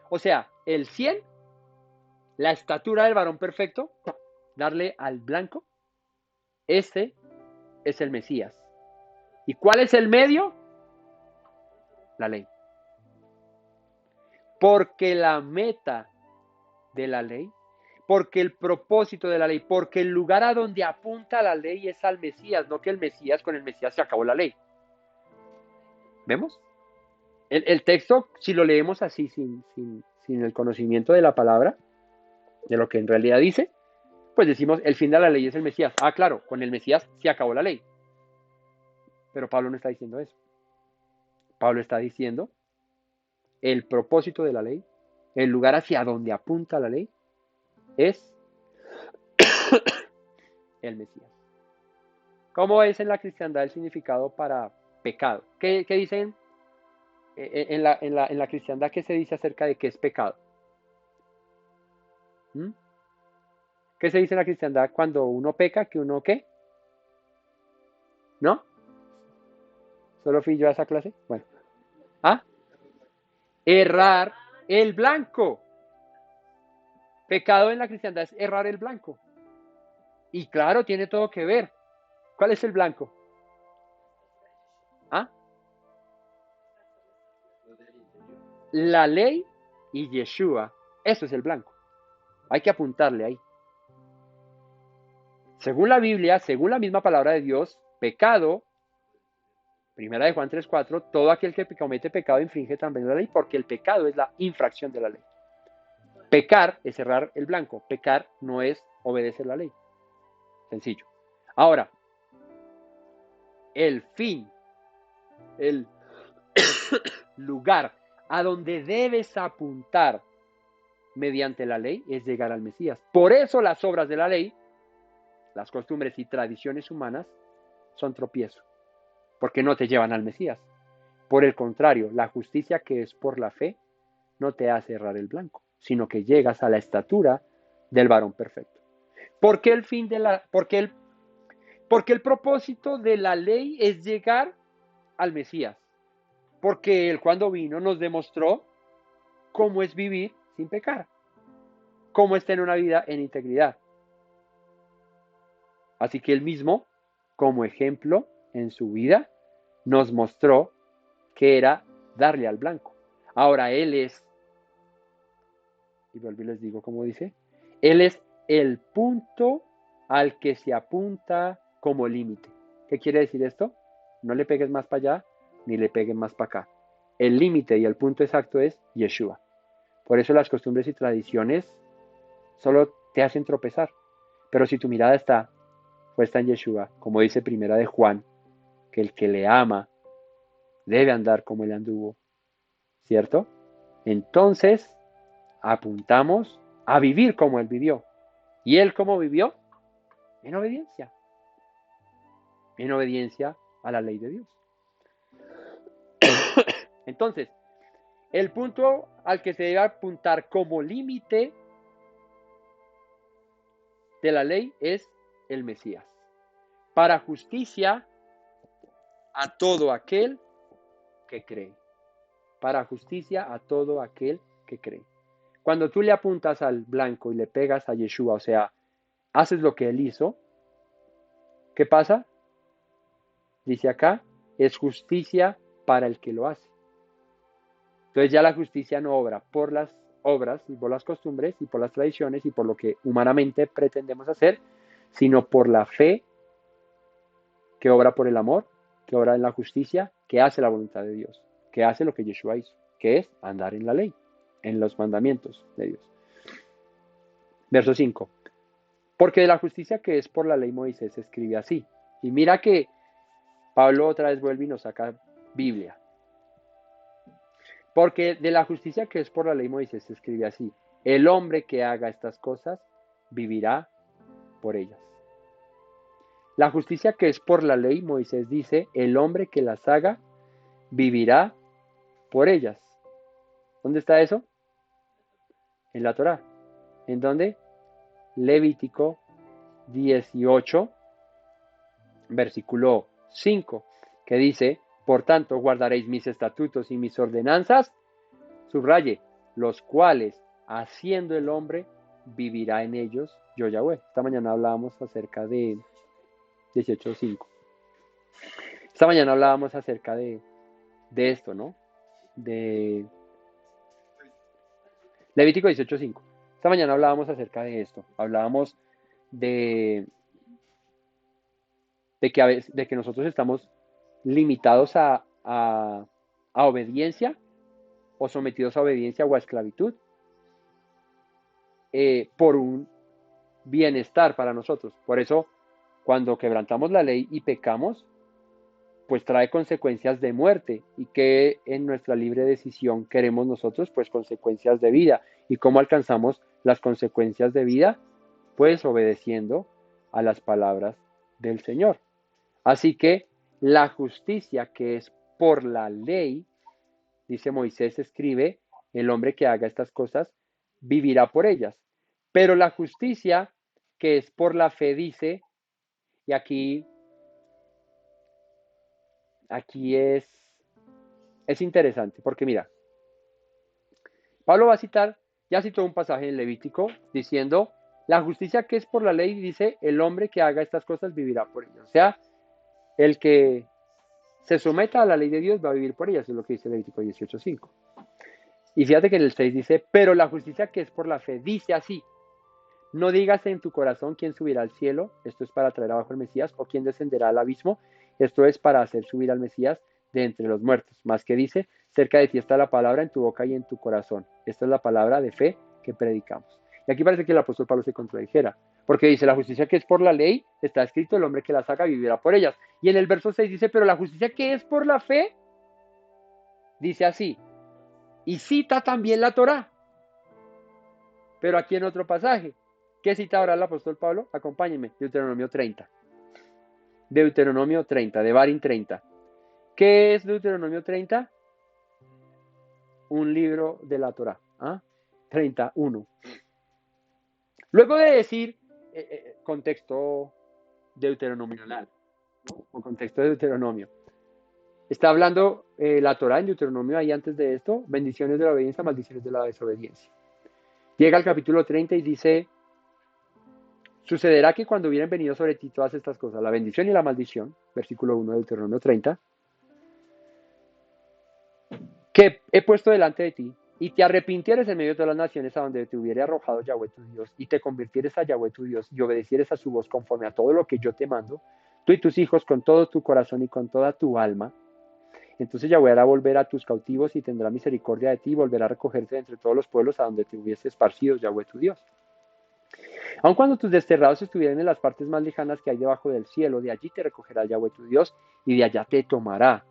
O sea, el 100, la estatura del varón perfecto, darle al blanco, este es el Mesías. ¿Y cuál es el medio? La ley. Porque la meta de la ley, porque el propósito de la ley, porque el lugar a donde apunta la ley es al Mesías, no que con el Mesías se acabó la ley. ¿Vemos? El texto, si lo leemos así, sin el conocimiento de la palabra, de lo que en realidad dice, pues decimos, el fin de la ley es el Mesías. Ah, claro, con el Mesías se acabó la ley. Pero Pablo no está diciendo eso. Pablo está diciendo, el propósito de la ley, el lugar hacia donde apunta la ley, es el Mesías. ¿Cómo es en la cristiandad el significado para pecado? ¿Qué dicen en la cristiandad? ¿Qué se dice acerca de qué es pecado? ¿Qué se dice en la cristiandad cuando uno peca? ¿Que uno qué? ¿No? ¿Solo fui yo a esa clase? Bueno. Errar el blanco. Pecado en la cristiandad es errar el blanco. Y claro, tiene todo que ver. ¿Cuál es el blanco? La ley y Yeshua. Eso es el blanco. Hay que apuntarle ahí. Según la Biblia, según la misma palabra de Dios, pecado, primera de Juan 3:4, todo aquel que comete pecado infringe también la ley, porque el pecado es la infracción de la ley. Pecar es errar el blanco. Pecar no es obedecer la ley. Sencillo. Ahora, el fin, el lugar a donde debes apuntar mediante la ley es llegar al Mesías. Por eso las obras de la ley las costumbres y tradiciones humanas son tropiezo, porque no te llevan al Mesías. Por el contrario, la justicia que es por la fe no te hace errar el blanco, sino que llegas a la estatura del varón perfecto. ¿Por qué porque el propósito de la ley es llegar al Mesías? Porque Él cuando vino nos demostró cómo es vivir sin pecar, cómo es tener una vida en integridad. Así que Él mismo, como ejemplo en su vida, nos mostró que era darle al blanco. Ahora Él es, y vuelvo y les digo como dice, Él es el punto al que se apunta como límite. ¿Qué quiere decir esto? No le pegues más para allá, ni le pegues más para acá. El límite y el punto exacto es Yeshua. Por eso las costumbres y tradiciones solo te hacen tropezar. Pero si tu mirada está puesta en Yeshua, como dice Primera de Juan, que el que le ama debe andar como él anduvo, ¿cierto? Entonces apuntamos a vivir como él vivió. ¿Y él cómo vivió? En obediencia. En obediencia a la ley de Dios. Entonces, el punto al que se debe apuntar como límite de la ley es el Mesías. Para justicia a todo aquel que cree. Para justicia a todo aquel que cree. Cuando tú le apuntas al blanco y le pegas a Yeshua, o sea, haces lo que él hizo, ¿qué pasa? Dice acá, es justicia para el que lo hace. Entonces ya la justicia no obra por las obras y por las costumbres y por las tradiciones y por lo que humanamente pretendemos hacer, sino por la fe que obra por el amor, que obra en la justicia, que hace la voluntad de Dios, que hace lo que Yeshua hizo, que es andar en la ley, en los mandamientos de Dios. Verso 5. Porque de la justicia que es por la ley Moisés se escribe así. Y mira que Pablo otra vez vuelve y nos saca Biblia. Porque de la justicia que es por la ley Moisés se escribe así. El hombre que haga estas cosas vivirá por ellas. La justicia que es por la ley Moisés dice, el hombre que las haga vivirá por ellas. ¿Dónde está eso? En la Torá. ¿En dónde? Levítico 18, versículo 5, que dice, por tanto guardaréis mis estatutos y mis ordenanzas, subraye, los cuales haciendo el hombre vivirá en ellos, yo Yahweh. Esta mañana hablábamos acerca de 18.5. Esta mañana hablábamos acerca de esto, ¿no? De Levítico 18.5. Esta mañana hablábamos acerca de esto. Hablábamos de que nosotros estamos limitados a obediencia o sometidos a obediencia o a esclavitud por un bienestar para nosotros. Por eso, cuando quebrantamos la ley y pecamos, pues trae consecuencias de muerte. Y que en nuestra libre decisión queremos nosotros, pues consecuencias de vida. ¿Y cómo alcanzamos las consecuencias de vida? Pues obedeciendo a las palabras del Señor. Así que la justicia que es por la ley, dice Moisés, escribe, el hombre que haga estas cosas vivirá por ellas. Pero la justicia que es por la fe dice, y aquí es interesante, porque mira, Pablo va a citar, ya citó un pasaje en Levítico diciendo, la justicia que es por la ley dice, el hombre que haga estas cosas vivirá por ellas. O sea, el que se someta a la ley de Dios va a vivir por ellas, es lo que dice Levítico 18.5. Y fíjate que en el 6 dice, pero la justicia que es por la fe dice así, no digas en tu corazón quién subirá al cielo, esto es para traer abajo al Mesías, o quién descenderá al abismo, esto es para hacer subir al Mesías de entre los muertos. Más que dice, cerca de ti está la palabra en tu boca y en tu corazón. Esta es la palabra de fe que predicamos. Y aquí parece que el apóstol Pablo se contradijera, porque dice, la justicia que es por la ley, está escrito, el hombre que las haga vivirá por ellas. Y en el verso 6 dice, pero la justicia que es por la fe, dice así, y cita también la Torá, pero aquí en otro pasaje. ¿Qué cita ahora el apóstol Pablo? Acompáñenme, Deuteronomio 30. Deuteronomio 30, Devarim 30. ¿Qué es Deuteronomio 30? Un libro de la Torá. 31. Luego de decir contexto deuteronominal, ¿no? O contexto de Deuteronomio. Está hablando la Torá en Deuteronomio ahí antes de esto, bendiciones de la obediencia, maldiciones de la desobediencia. Llega al capítulo 30 y dice, sucederá que cuando hubieran venido sobre ti todas estas cosas, la bendición y la maldición, versículo 1 de Deuteronomio 30, que he puesto delante de ti, y te arrepintieres en medio de todas las naciones a donde te hubiere arrojado Yahweh tu Dios, y te convirtieres a Yahweh tu Dios, y obedecieres a su voz conforme a todo lo que yo te mando, tú y tus hijos con todo tu corazón y con toda tu alma, entonces Yahweh hará volver a tus cautivos y tendrá misericordia de ti y volverá a recogerte entre todos los pueblos a donde te hubiese esparcido Yahweh tu Dios. Aun cuando tus desterrados estuvieran en las partes más lejanas que hay debajo del cielo, de allí te recogerá Yahweh tu Dios y de allá te tomará.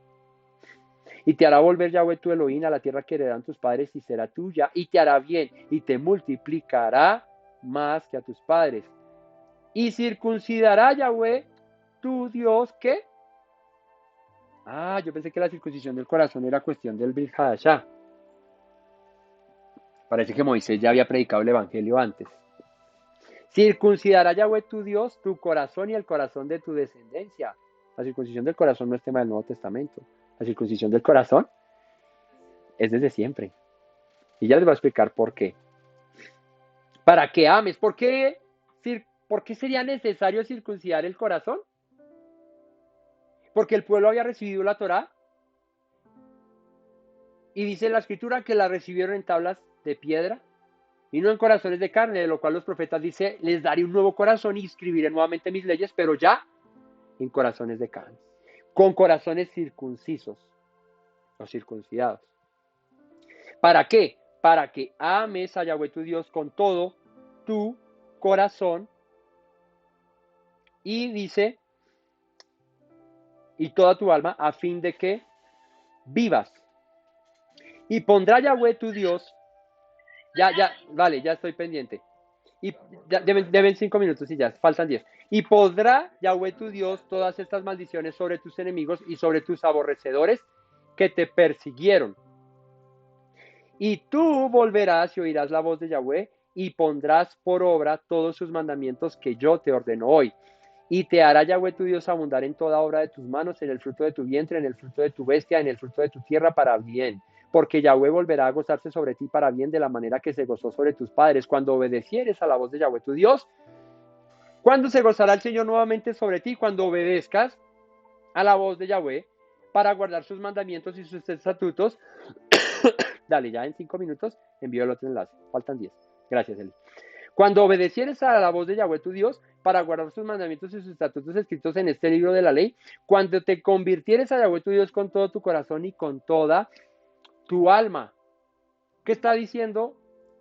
Y te hará volver Yahweh tu Elohim a la tierra que heredarán tus padres y será tuya, y te hará bien y te multiplicará más que a tus padres. Y circuncidará Yahweh tu Dios, ¿qué? Yo pensé que la circuncisión del corazón era cuestión del Brit Hadashah. Parece que Moisés ya había predicado el evangelio antes. Circuncidará Yahweh tu Dios tu corazón y el corazón de tu descendencia. La circuncisión del corazón no es tema del Nuevo Testamento. La circuncisión del corazón es desde siempre. Y ya les voy a explicar por qué. Para que ames. ¿Por qué sería necesario circuncidar el corazón? Porque el pueblo había recibido la Torá. Y dice la escritura que la recibieron en tablas de piedra y no en corazones de carne, de lo cual los profetas dicen, les daré un nuevo corazón y escribiré nuevamente mis leyes, pero ya en corazones de carne, con corazones circuncisos o circuncidados. ¿Para qué? Para que ames a Yahweh tu Dios con todo tu corazón y dice, y toda tu alma, a fin de que vivas. Y pondrá Yahweh tu Dios, vale, ya estoy pendiente. Y ya, deben 5 minutos y ya, faltan 10. Y podrá Yahweh tu Dios todas estas maldiciones sobre tus enemigos y sobre tus aborrecedores que te persiguieron. Y tú volverás y oirás la voz de Yahweh y pondrás por obra todos sus mandamientos que yo te ordeno hoy. Y te hará Yahweh tu Dios abundar en toda obra de tus manos, en el fruto de tu vientre, en el fruto de tu bestia, en el fruto de tu tierra para bien. Porque Yahweh volverá a gozarse sobre ti para bien de la manera que se gozó sobre tus padres cuando obedecieres a la voz de Yahweh tu Dios. ¿Cuándo se gozará el Señor nuevamente sobre ti? Cuando obedezcas a la voz de Yahweh para guardar sus mandamientos y sus estatutos. Dale, ya en 5 minutos envío el otro enlace. Faltan 10. Gracias, Eli. Cuando obedecieres a la voz de Yahweh tu Dios para guardar sus mandamientos y sus estatutos escritos en este libro de la ley, cuando te convirtieres a Yahweh tu Dios con todo tu corazón y con toda tu alma. ¿Qué está diciendo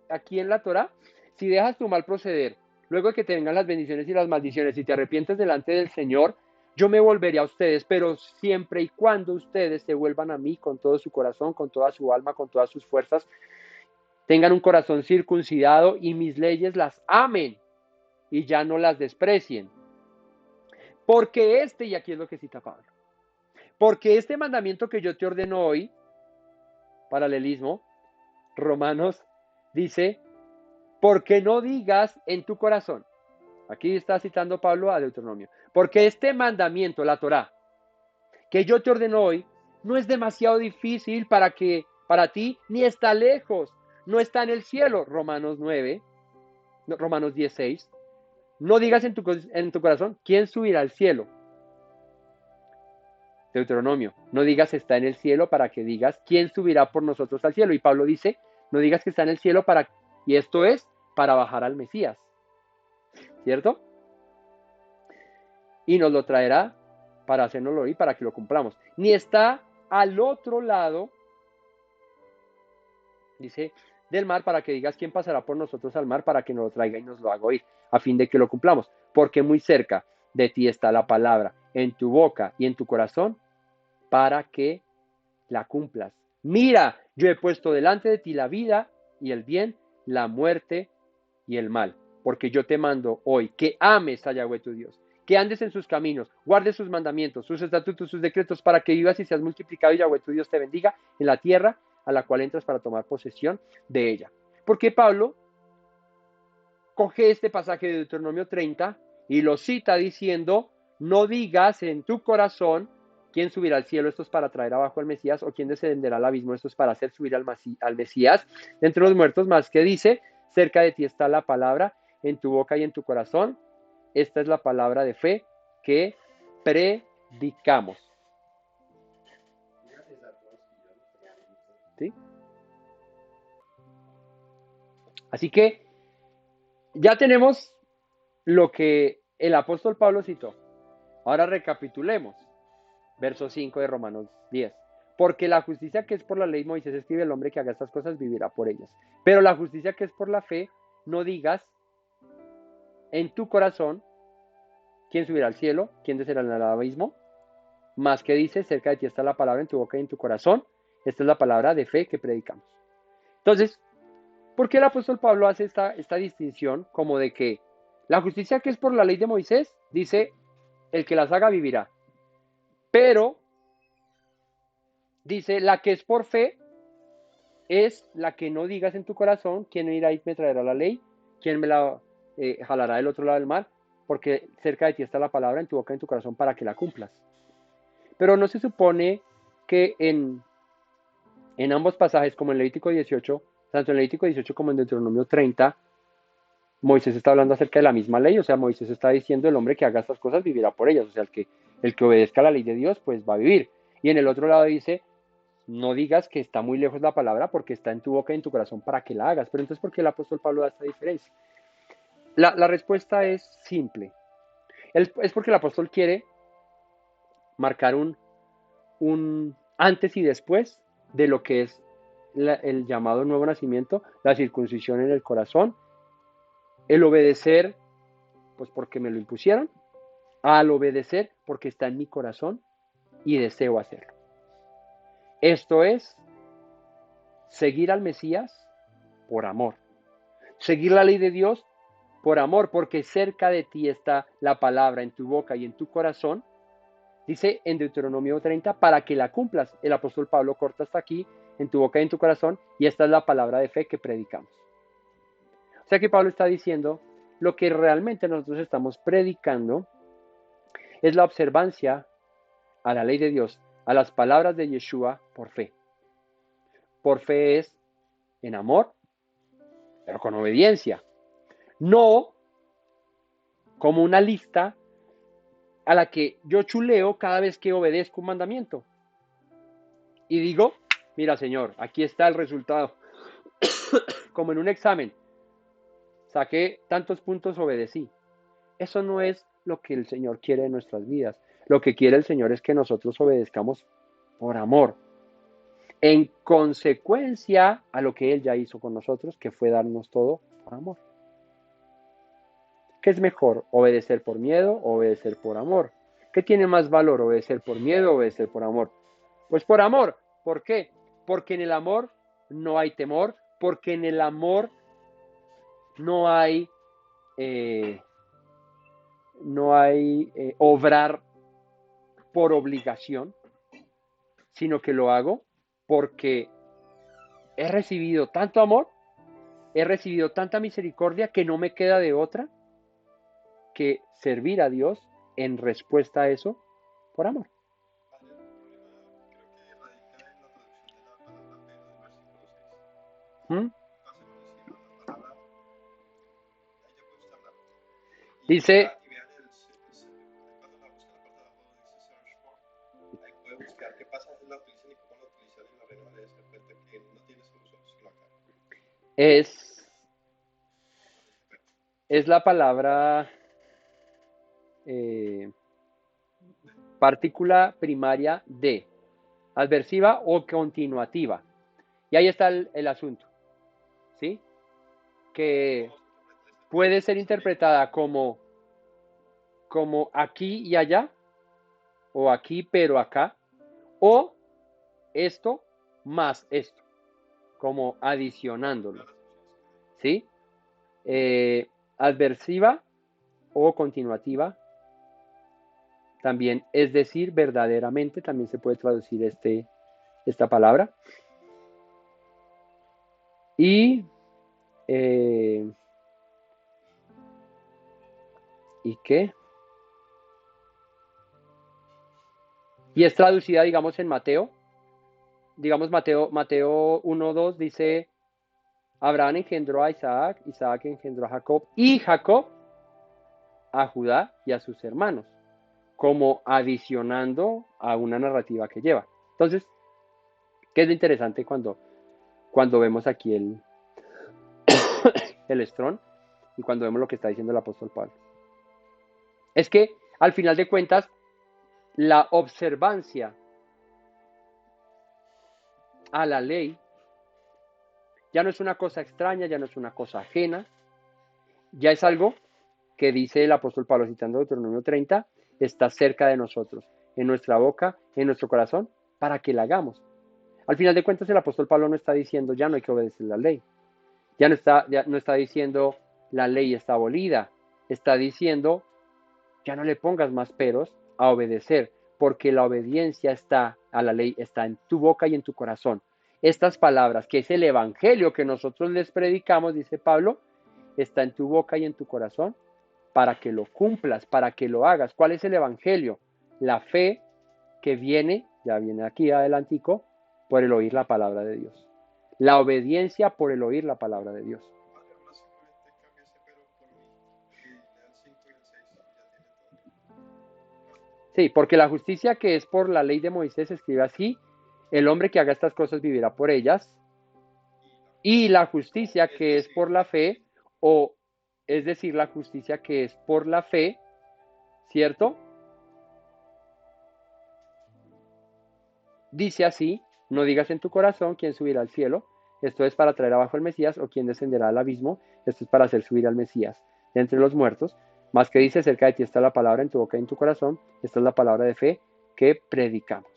aquí en la Torá? Si dejas tu mal proceder, luego de que te vengan las bendiciones y las maldiciones, y te arrepientes delante del Señor, yo me volveré a ustedes, pero siempre y cuando ustedes se vuelvan a mí con todo su corazón, con toda su alma, con todas sus fuerzas, tengan un corazón circuncidado y mis leyes las amen y ya no las desprecien. Porque y aquí es lo que cita Pablo, porque este mandamiento que yo te ordeno hoy, paralelismo, Romanos dice, porque no digas en tu corazón, aquí está citando Pablo a Deuteronomio, porque este mandamiento, la Torá, que yo te ordeno hoy, no es demasiado difícil para ti, ni está lejos, no está en el cielo, Romanos 10:6. No digas en tu corazón, ¿quién subirá al cielo? Deuteronomio, no digas está en el cielo para que digas, ¿quién subirá por nosotros al cielo? Y Pablo dice, no digas que está en el cielo y esto es, para bajar al Mesías, ¿cierto? Y nos lo traerá para hacérnoslo oír, para que lo cumplamos. Ni está al otro lado, dice, del mar, para que digas quién pasará por nosotros al mar, para que nos lo traiga y nos lo haga oír, a fin de que lo cumplamos. Porque muy cerca de ti está la palabra, en tu boca y en tu corazón, para que la cumplas. Mira, yo he puesto delante de ti la vida y el bien, la muerte y el mal. porque yo te mando hoy que ames a Yahweh tu Dios, que andes en sus caminos, guardes sus mandamientos, sus estatutos, sus decretos, para que vivas y seas multiplicado y Yahweh tu Dios te bendiga en la tierra a la cual entras para tomar posesión de ella. Porque Pablo coge este pasaje de Deuteronomio 30 y lo cita diciendo, no digas en tu corazón quién subirá al cielo, esto es para traer abajo al Mesías, o quién descenderá al abismo, esto es para hacer subir al Mesías de entre los muertos, más que dice, cerca de ti está la palabra, en tu boca y en tu corazón. Esta es la palabra de fe que predicamos. ¿Sí? Así que ya tenemos lo que el apóstol Pablo citó. Ahora recapitulemos. Verso 5 de Romanos 10. Porque la justicia que es por la ley, Moisés escribe, el hombre que haga estas cosas vivirá por ellas. Pero la justicia que es por la fe, no digas en tu corazón quién subirá al cielo, quién descenderá al abismo, más que dice, cerca de ti está la palabra en tu boca y en tu corazón. Esta es la palabra de fe que predicamos. Entonces, ¿por qué el apóstol Pablo hace esta distinción como de que la justicia que es por la ley de Moisés, dice, el que las haga vivirá? Pero dice, la que es por fe es la que no digas en tu corazón, quién irá y me traerá la ley, quién me la jalará del otro lado del mar, porque cerca de ti está la palabra en tu boca y en tu corazón para que la cumplas. Pero no se supone que en ambos pasajes, como en Levítico 18, tanto en Levítico 18 como en Deuteronomio 30, Moisés está hablando acerca de la misma ley, o sea, Moisés está diciendo el hombre que haga estas cosas vivirá por ellas, o sea, el que obedezca la ley de Dios, pues va a vivir. Y en el otro lado dice, no digas que está muy lejos la palabra porque está en tu boca y en tu corazón para que la hagas. Pero entonces, ¿por qué el apóstol Pablo da esta diferencia? La respuesta es simple. Es porque el apóstol quiere marcar un antes y después de lo que es el llamado nuevo nacimiento, la circuncisión en el corazón, el obedecer, pues porque me lo impusieron, al obedecer porque está en mi corazón y deseo hacerlo. Esto es seguir al Mesías por amor. Seguir la ley de Dios por amor, porque cerca de ti está la palabra en tu boca y en tu corazón. Dice en Deuteronomio 30, para que la cumplas. El apóstol Pablo corta hasta aquí, en tu boca y en tu corazón, y esta es la palabra de fe que predicamos. O sea que Pablo está diciendo, lo que realmente nosotros estamos predicando es la observancia a la ley de Dios, a las palabras de Yeshua por fe. Por fe es en amor, pero con obediencia. No como una lista a la que yo chuleo cada vez que obedezco un mandamiento. Y digo, mira Señor, aquí está el resultado. Como en un examen. Saqué tantos puntos, obedecí. Eso no es lo que el Señor quiere de nuestras vidas. Lo que quiere el Señor es que nosotros obedezcamos por amor. En consecuencia a lo que Él ya hizo con nosotros, que fue darnos todo por amor. ¿Qué es mejor? ¿Obedecer por miedo o obedecer por amor? ¿Qué tiene más valor? ¿Obedecer por miedo o obedecer por amor? Pues por amor. ¿Por qué? Porque en el amor no hay temor, porque en el amor no hay obrar por obligación, sino que lo hago porque he recibido tanto amor, he recibido tanta misericordia que no me queda de otra que servir a Dios en respuesta a eso por amor. ¿Mm? Dice, es la palabra partícula primaria de, adversiva o continuativa. Y ahí está el asunto, ¿sí? Que puede ser interpretada como aquí y allá, o aquí pero acá, o esto más esto, como adicionándolo, ¿sí? adversiva o continuativa. También, es decir, verdaderamente, también se puede traducir esta palabra. ¿Y qué? Y es traducida, digamos, en Mateo. Digamos, Mateo 1:2 dice, Abraham engendró a Isaac, Isaac engendró a Jacob, y Jacob a Judá y a sus hermanos, como adicionando a una narrativa que lleva. Entonces, ¿qué es lo interesante cuando vemos aquí el estrón y cuando vemos lo que está diciendo el apóstol Pablo? Es que, al final de cuentas, la observancia a la ley ya no es una cosa extraña, ya no es una cosa ajena, ya es algo que dice el apóstol Pablo, citando Deuteronomio 30, está cerca de nosotros, en nuestra boca, en nuestro corazón, para que la hagamos. Al final de cuentas, el apóstol Pablo no está diciendo ya no hay que obedecer la ley, ya no está diciendo la ley está abolida, está diciendo ya no le pongas más peros a obedecer, porque la obediencia a la ley está en tu boca y en tu corazón. Estas palabras, que es el evangelio que nosotros les predicamos, dice Pablo, está en tu boca y en tu corazón para que lo cumplas, para que lo hagas. ¿Cuál es el evangelio? La fe que viene, ya viene aquí adelantico, por el oír la palabra de Dios. La obediencia por el oír la palabra de Dios. Sí, porque la justicia que es por la ley de Moisés escribe así, el hombre que haga estas cosas vivirá por ellas, y la justicia que es por la fe, o es decir, la justicia que es por la fe, ¿cierto? Dice así, no digas en tu corazón quién subirá al cielo, esto es para traer abajo al Mesías, o quién descenderá al abismo, esto es para hacer subir al Mesías de entre los muertos, más que dice, cerca de ti está la palabra en tu boca y en tu corazón, esta es la palabra de fe que predicamos.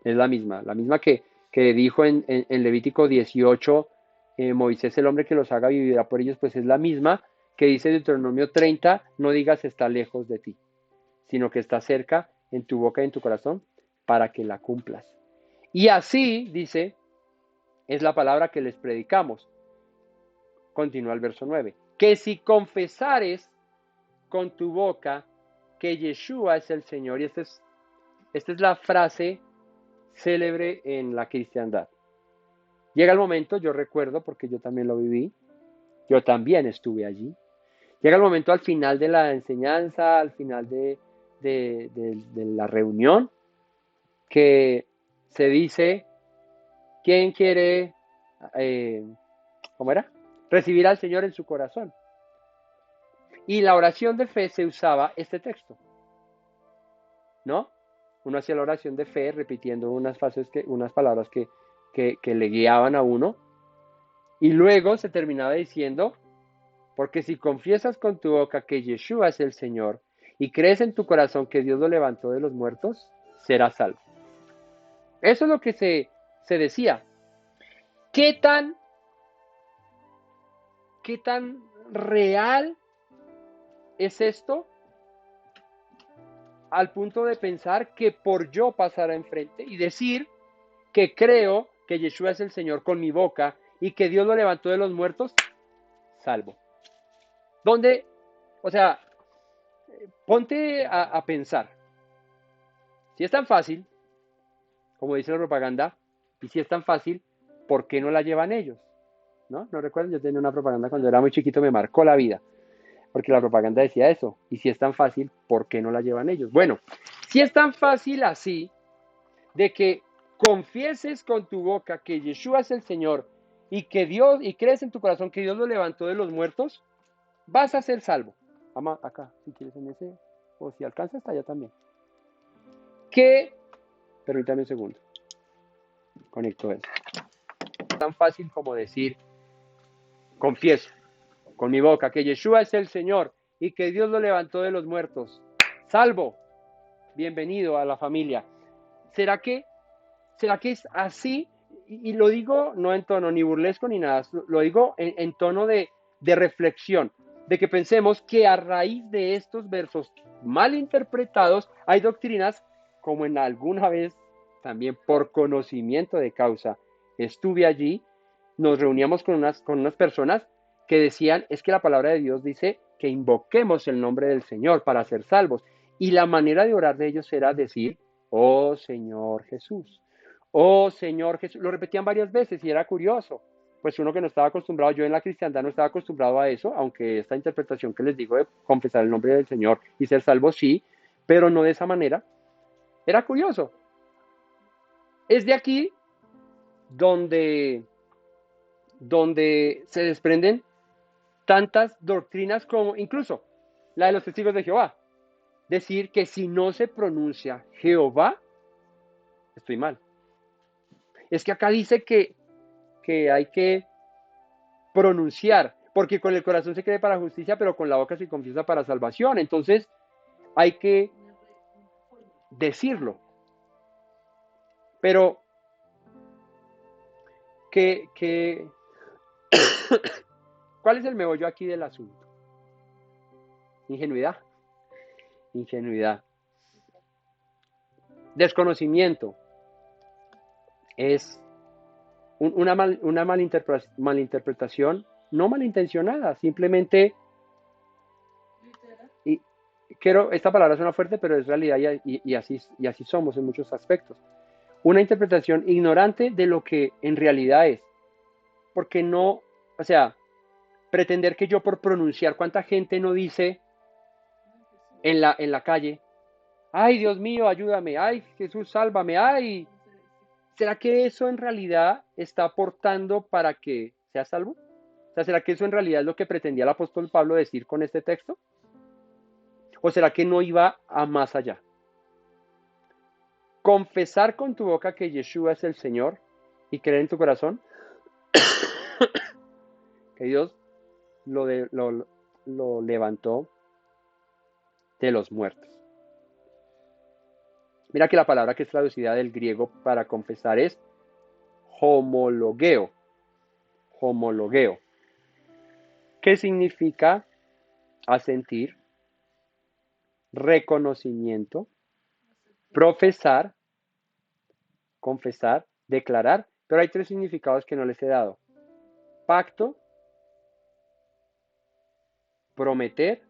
Es la misma que dijo en Levítico 18, Moisés el hombre que los haga vivirá por ellos, pues es la misma que dice Deuteronomio 30, no digas está lejos de ti, sino que está cerca en tu boca y en tu corazón para que la cumplas. Y así, dice, es la palabra que les predicamos. Continúa el verso 9. Que si confesares con tu boca que Yeshua es el Señor, y esta es la frase célebre en la cristiandad. Llega el momento, yo recuerdo, porque yo también lo viví, yo también estuve allí. Llega el momento al final de la enseñanza, al final de la reunión, que se dice, ¿quién quiere, ¿cómo era? Recibir al Señor en su corazón. Y la oración de fe se usaba este texto, ¿no? Uno hacía la oración de fe repitiendo unas palabras que le guiaban a uno, y luego se terminaba diciendo, porque si confiesas con tu boca que Yeshua es el Señor y crees en tu corazón que Dios lo levantó de los muertos, serás salvo. Eso es lo que se decía. ¿Qué tan real es esto? Al punto de pensar que por yo pasar enfrente y decir que creo que Yeshua es el Señor con mi boca y que Dios lo levantó de los muertos, salvo. ¿Dónde? O sea, ponte a pensar. Si es tan fácil, como dice la propaganda, y si es tan fácil, ¿por qué no la llevan ellos? ¿No recuerdan? Yo tenía una propaganda cuando era muy chiquito, me marcó la vida, porque la propaganda decía eso. Y si es tan fácil, ¿por qué no la llevan ellos? Bueno, si es tan fácil así, de que confieses con tu boca que Yeshua es el Señor y crees en tu corazón que Dios lo levantó de los muertos, vas a ser salvo. Vamos acá, si quieres en ese, o si alcanzas, hasta allá también. Permítame un segundo. Conecto eso. Tan fácil como decir, confieso con mi boca que Yeshua es el Señor y que Dios lo levantó de los muertos. Salvo. Bienvenido a la familia. ¿Será que es así? Y lo digo no en tono ni burlesco ni nada, lo digo en tono de reflexión. de que pensemos que a raíz de estos versos mal interpretados hay doctrinas, como en alguna vez también por conocimiento de causa estuve allí, nos reuníamos con unas personas que decían, es que la palabra de Dios dice que invoquemos el nombre del Señor para ser salvos. Y la manera de orar de ellos era decir, oh Señor Jesús, oh Señor Jesús. Lo repetían varias veces y era curioso. Pues uno que no estaba acostumbrado, yo en la cristiandad no estaba acostumbrado a eso, aunque esta interpretación que les digo de confesar el nombre del Señor y ser salvo, sí, pero no de esa manera. Era curioso. Es de aquí donde se desprenden tantas doctrinas como incluso la de los testigos de Jehová. Decir que si no se pronuncia Jehová, estoy mal. Es que acá dice que hay que pronunciar, porque con el corazón se cree para justicia, pero con la boca se confiesa para salvación. Entonces hay que decirlo. Pero ¿cuál es el meollo aquí del asunto? Ingenuidad. Ingenuidad. Desconocimiento. Es una malinterpretación, no malintencionada, simplemente, y esta palabra suena fuerte, pero es realidad y así somos en muchos aspectos. Una interpretación ignorante de lo que en realidad es. Porque no, o sea, pretender que yo por pronunciar, ¿cuánta gente no dice en la calle, ay Dios mío, ayúdame, ay Jesús, sálvame, ay? ¿Será que eso en realidad está aportando para que sea salvo? O sea, ¿será que eso en realidad es lo que pretendía el apóstol Pablo decir con este texto? ¿O será que no iba a más allá? Confesar con tu boca que Yeshua es el Señor y creer en tu corazón que Dios lo levantó de los muertos. Mira que la palabra que es traducida del griego para confesar es homologeo. Homologeo. ¿Qué significa asentir, reconocimiento, profesar, confesar, declarar? Pero hay 3 significados que no les he dado. Pacto, prometer,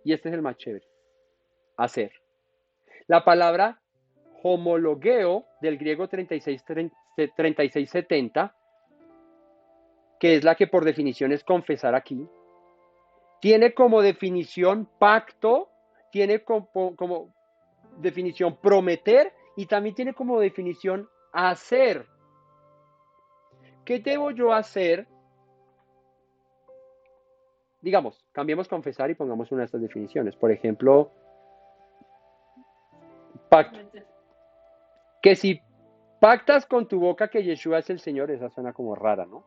y este es el más chévere, hacer. La palabra homologeo del griego 3670, que es la que por definición es confesar aquí, tiene como definición pacto, tiene como definición prometer y también tiene como definición hacer. ¿Qué debo yo hacer? Digamos, cambiemos confesar y pongamos una de estas definiciones. Por ejemplo, pacto. Que si pactas con tu boca que Yeshua es el Señor, esa suena como rara, ¿no?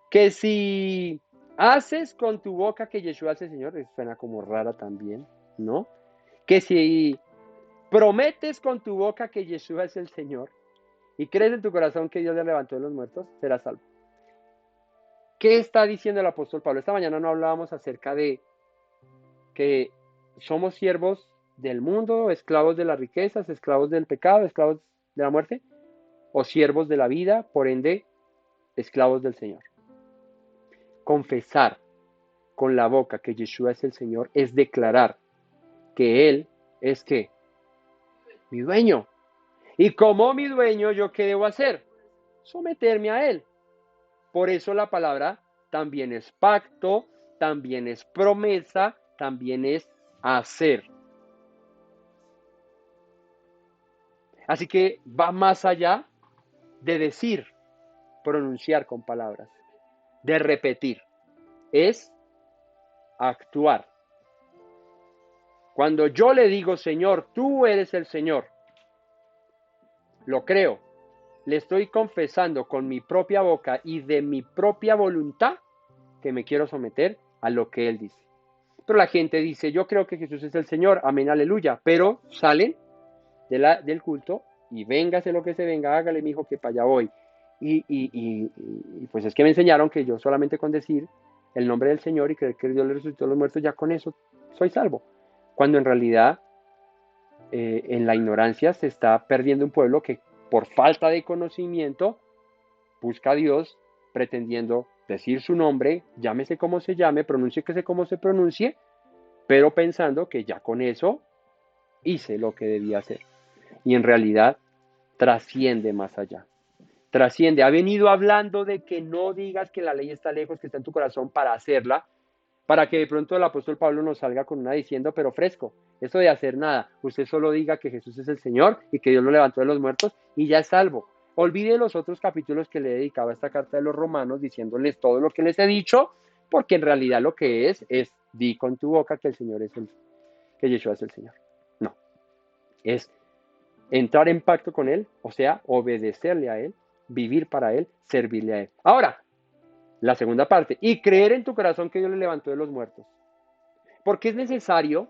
Que si haces con tu boca que Yeshua es el Señor, eso suena como rara también, ¿no? Que si prometes con tu boca que Yeshua es el Señor y crees en tu corazón que Dios le levantó de los muertos, serás salvo. ¿Qué está diciendo el apóstol Pablo? Esta mañana no hablábamos acerca de que somos siervos del mundo, esclavos de las riquezas, esclavos del pecado, esclavos de la muerte, o siervos de la vida, por ende, esclavos del Señor. Confesar con la boca que Yeshua es el Señor es declarar que Él es ¿qué? Mi dueño. Y como mi dueño, ¿yo qué debo hacer? Someterme a Él. Por eso la palabra también es pacto, también es promesa, también es hacer. Así que va más allá de decir, pronunciar con palabras, de repetir. Es actuar. Cuando yo le digo, Señor, tú eres el Señor, lo creo, le estoy confesando con mi propia boca y de mi propia voluntad que me quiero someter a lo que Él dice. Pero la gente dice, yo creo que Jesús es el Señor, amén, aleluya, pero salen del culto y véngase lo que se venga, hágale mi hijo que para allá voy. Y pues es que me enseñaron que yo solamente con decir el nombre del Señor y creer que Dios le resucitó a los muertos, ya con eso soy salvo. Cuando en realidad en la ignorancia se está perdiendo un pueblo que por falta de conocimiento busca a Dios pretendiendo decir su nombre, llámese como se llame, pronúnciese como se pronuncie, pero pensando que ya con eso hice lo que debía hacer. Y en realidad trasciende más allá. Trasciende. Ha venido hablando de que no digas que la ley está lejos, que está en tu corazón para hacerla, para que de pronto el apóstol Pablo nos salga con una diciendo, pero fresco, eso de hacer nada, usted solo diga que Jesús es el Señor y que Dios lo levantó de los muertos y ya es salvo. Olvide los otros capítulos que le dedicaba a esta carta de los romanos diciéndoles todo lo que les he dicho, porque en realidad lo que es di con tu boca que el Señor es que Yeshua es el Señor. No, es entrar en pacto con Él, o sea, obedecerle a Él, vivir para Él, servirle a Él. Ahora, la segunda parte, y creer en tu corazón que Dios le levantó de los muertos. Porque es necesario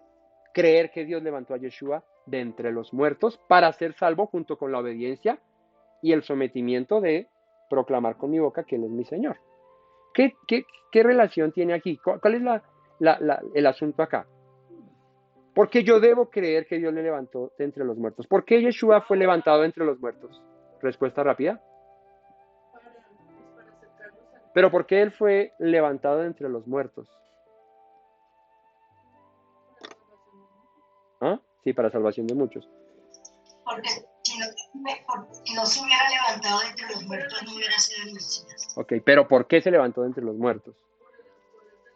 creer que Dios levantó a Yeshua de entre los muertos para ser salvo junto con la obediencia y el sometimiento de proclamar con mi boca que Él es mi Señor. ¿Qué relación tiene aquí? ¿Cuál es el asunto acá? Porque yo debo creer que Dios le levantó de entre los muertos. ¿Por qué Yeshua fue levantado de entre los muertos? Respuesta rápida. Pero ¿por qué Él fue levantado de entre los muertos? ¿Ah? Sí, para salvación de muchos. Porque si no se hubiera levantado de entre los muertos, no hubiera sido el Mesías. Ok, pero ¿por qué se levantó de entre los muertos?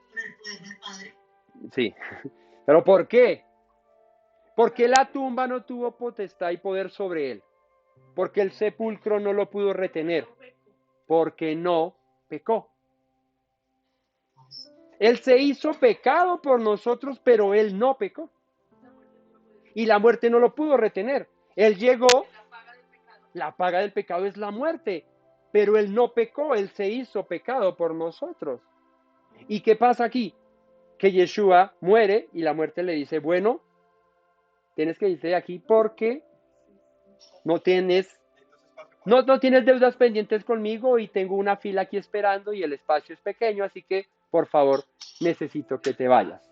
Por el poder del Padre. Sí, pero ¿por qué? ¿Por qué la tumba no tuvo potestad y poder sobre él? Porque el sepulcro no lo pudo retener. Porque no pecó. Él se hizo pecado por nosotros, pero él no pecó. Y la muerte no lo pudo retener. Él llegó, la paga del pecado es la muerte, pero él no pecó, él se hizo pecado por nosotros. ¿Y qué pasa aquí? Que Yeshua muere y la muerte le dice, bueno, tienes que irte de aquí porque no tienes deudas pendientes conmigo y tengo una fila aquí esperando y el espacio es pequeño, así que por favor necesito que te vayas.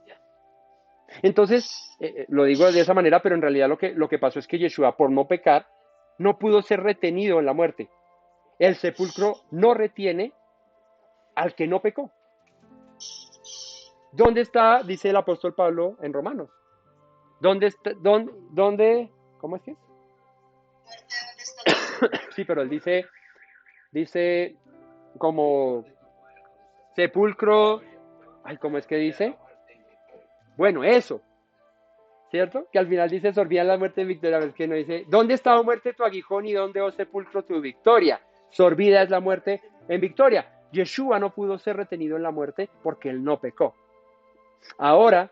Entonces, lo digo de esa manera, pero en realidad lo que pasó es que Yeshua, por no pecar, no pudo ser retenido en la muerte. El sepulcro no retiene al que no pecó. ¿Dónde está, dice el apóstol Pablo en Romanos? ¿Dónde está, cómo es que es? Sí, pero él dice como sepulcro, ¿cómo es que dice? Bueno, eso, ¿cierto? Que al final dice, sorbían la muerte en victoria, a ver que no dice, ¿dónde está, oh muerte, tu aguijón y dónde, oh sepulcro, tu victoria? Sorbida es la muerte en victoria. Yeshua no pudo ser retenido en la muerte porque él no pecó. Ahora,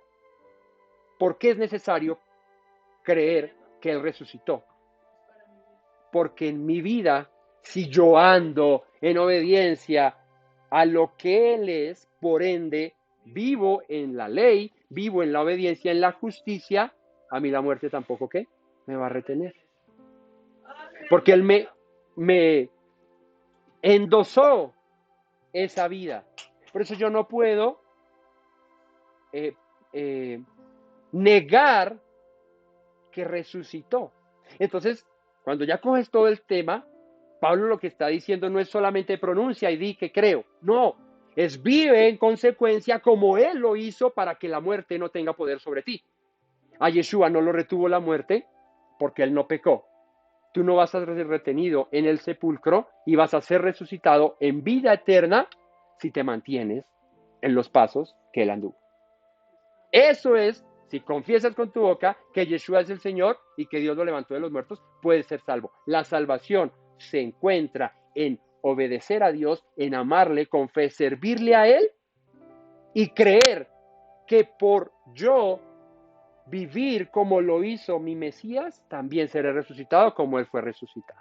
¿por qué es necesario creer que él resucitó? Porque en mi vida, si yo ando en obediencia a lo que Él es, por ende, vivo en la ley, vivo en la obediencia, en la justicia, a mí la muerte tampoco, ¿qué? Me va a retener. Porque Él me endosó esa vida. Por eso yo no puedo negar que resucitó. Entonces, cuando ya coges todo el tema, Pablo lo que está diciendo no es solamente pronuncia y di que creo, no, es vive en consecuencia como él lo hizo para que la muerte no tenga poder sobre ti. A Yeshua no lo retuvo la muerte porque él no pecó. Tú no vas a ser retenido en el sepulcro y vas a ser resucitado en vida eterna si te mantienes en los pasos que él anduvo. Eso es, si confiesas con tu boca que Yeshua es el Señor y que Dios lo levantó de los muertos, puedes ser salvo. La salvación se encuentra en obedecer a Dios, en amarle con fe, servirle a Él y creer que por yo vivir como lo hizo mi Mesías, también seré resucitado como Él fue resucitado.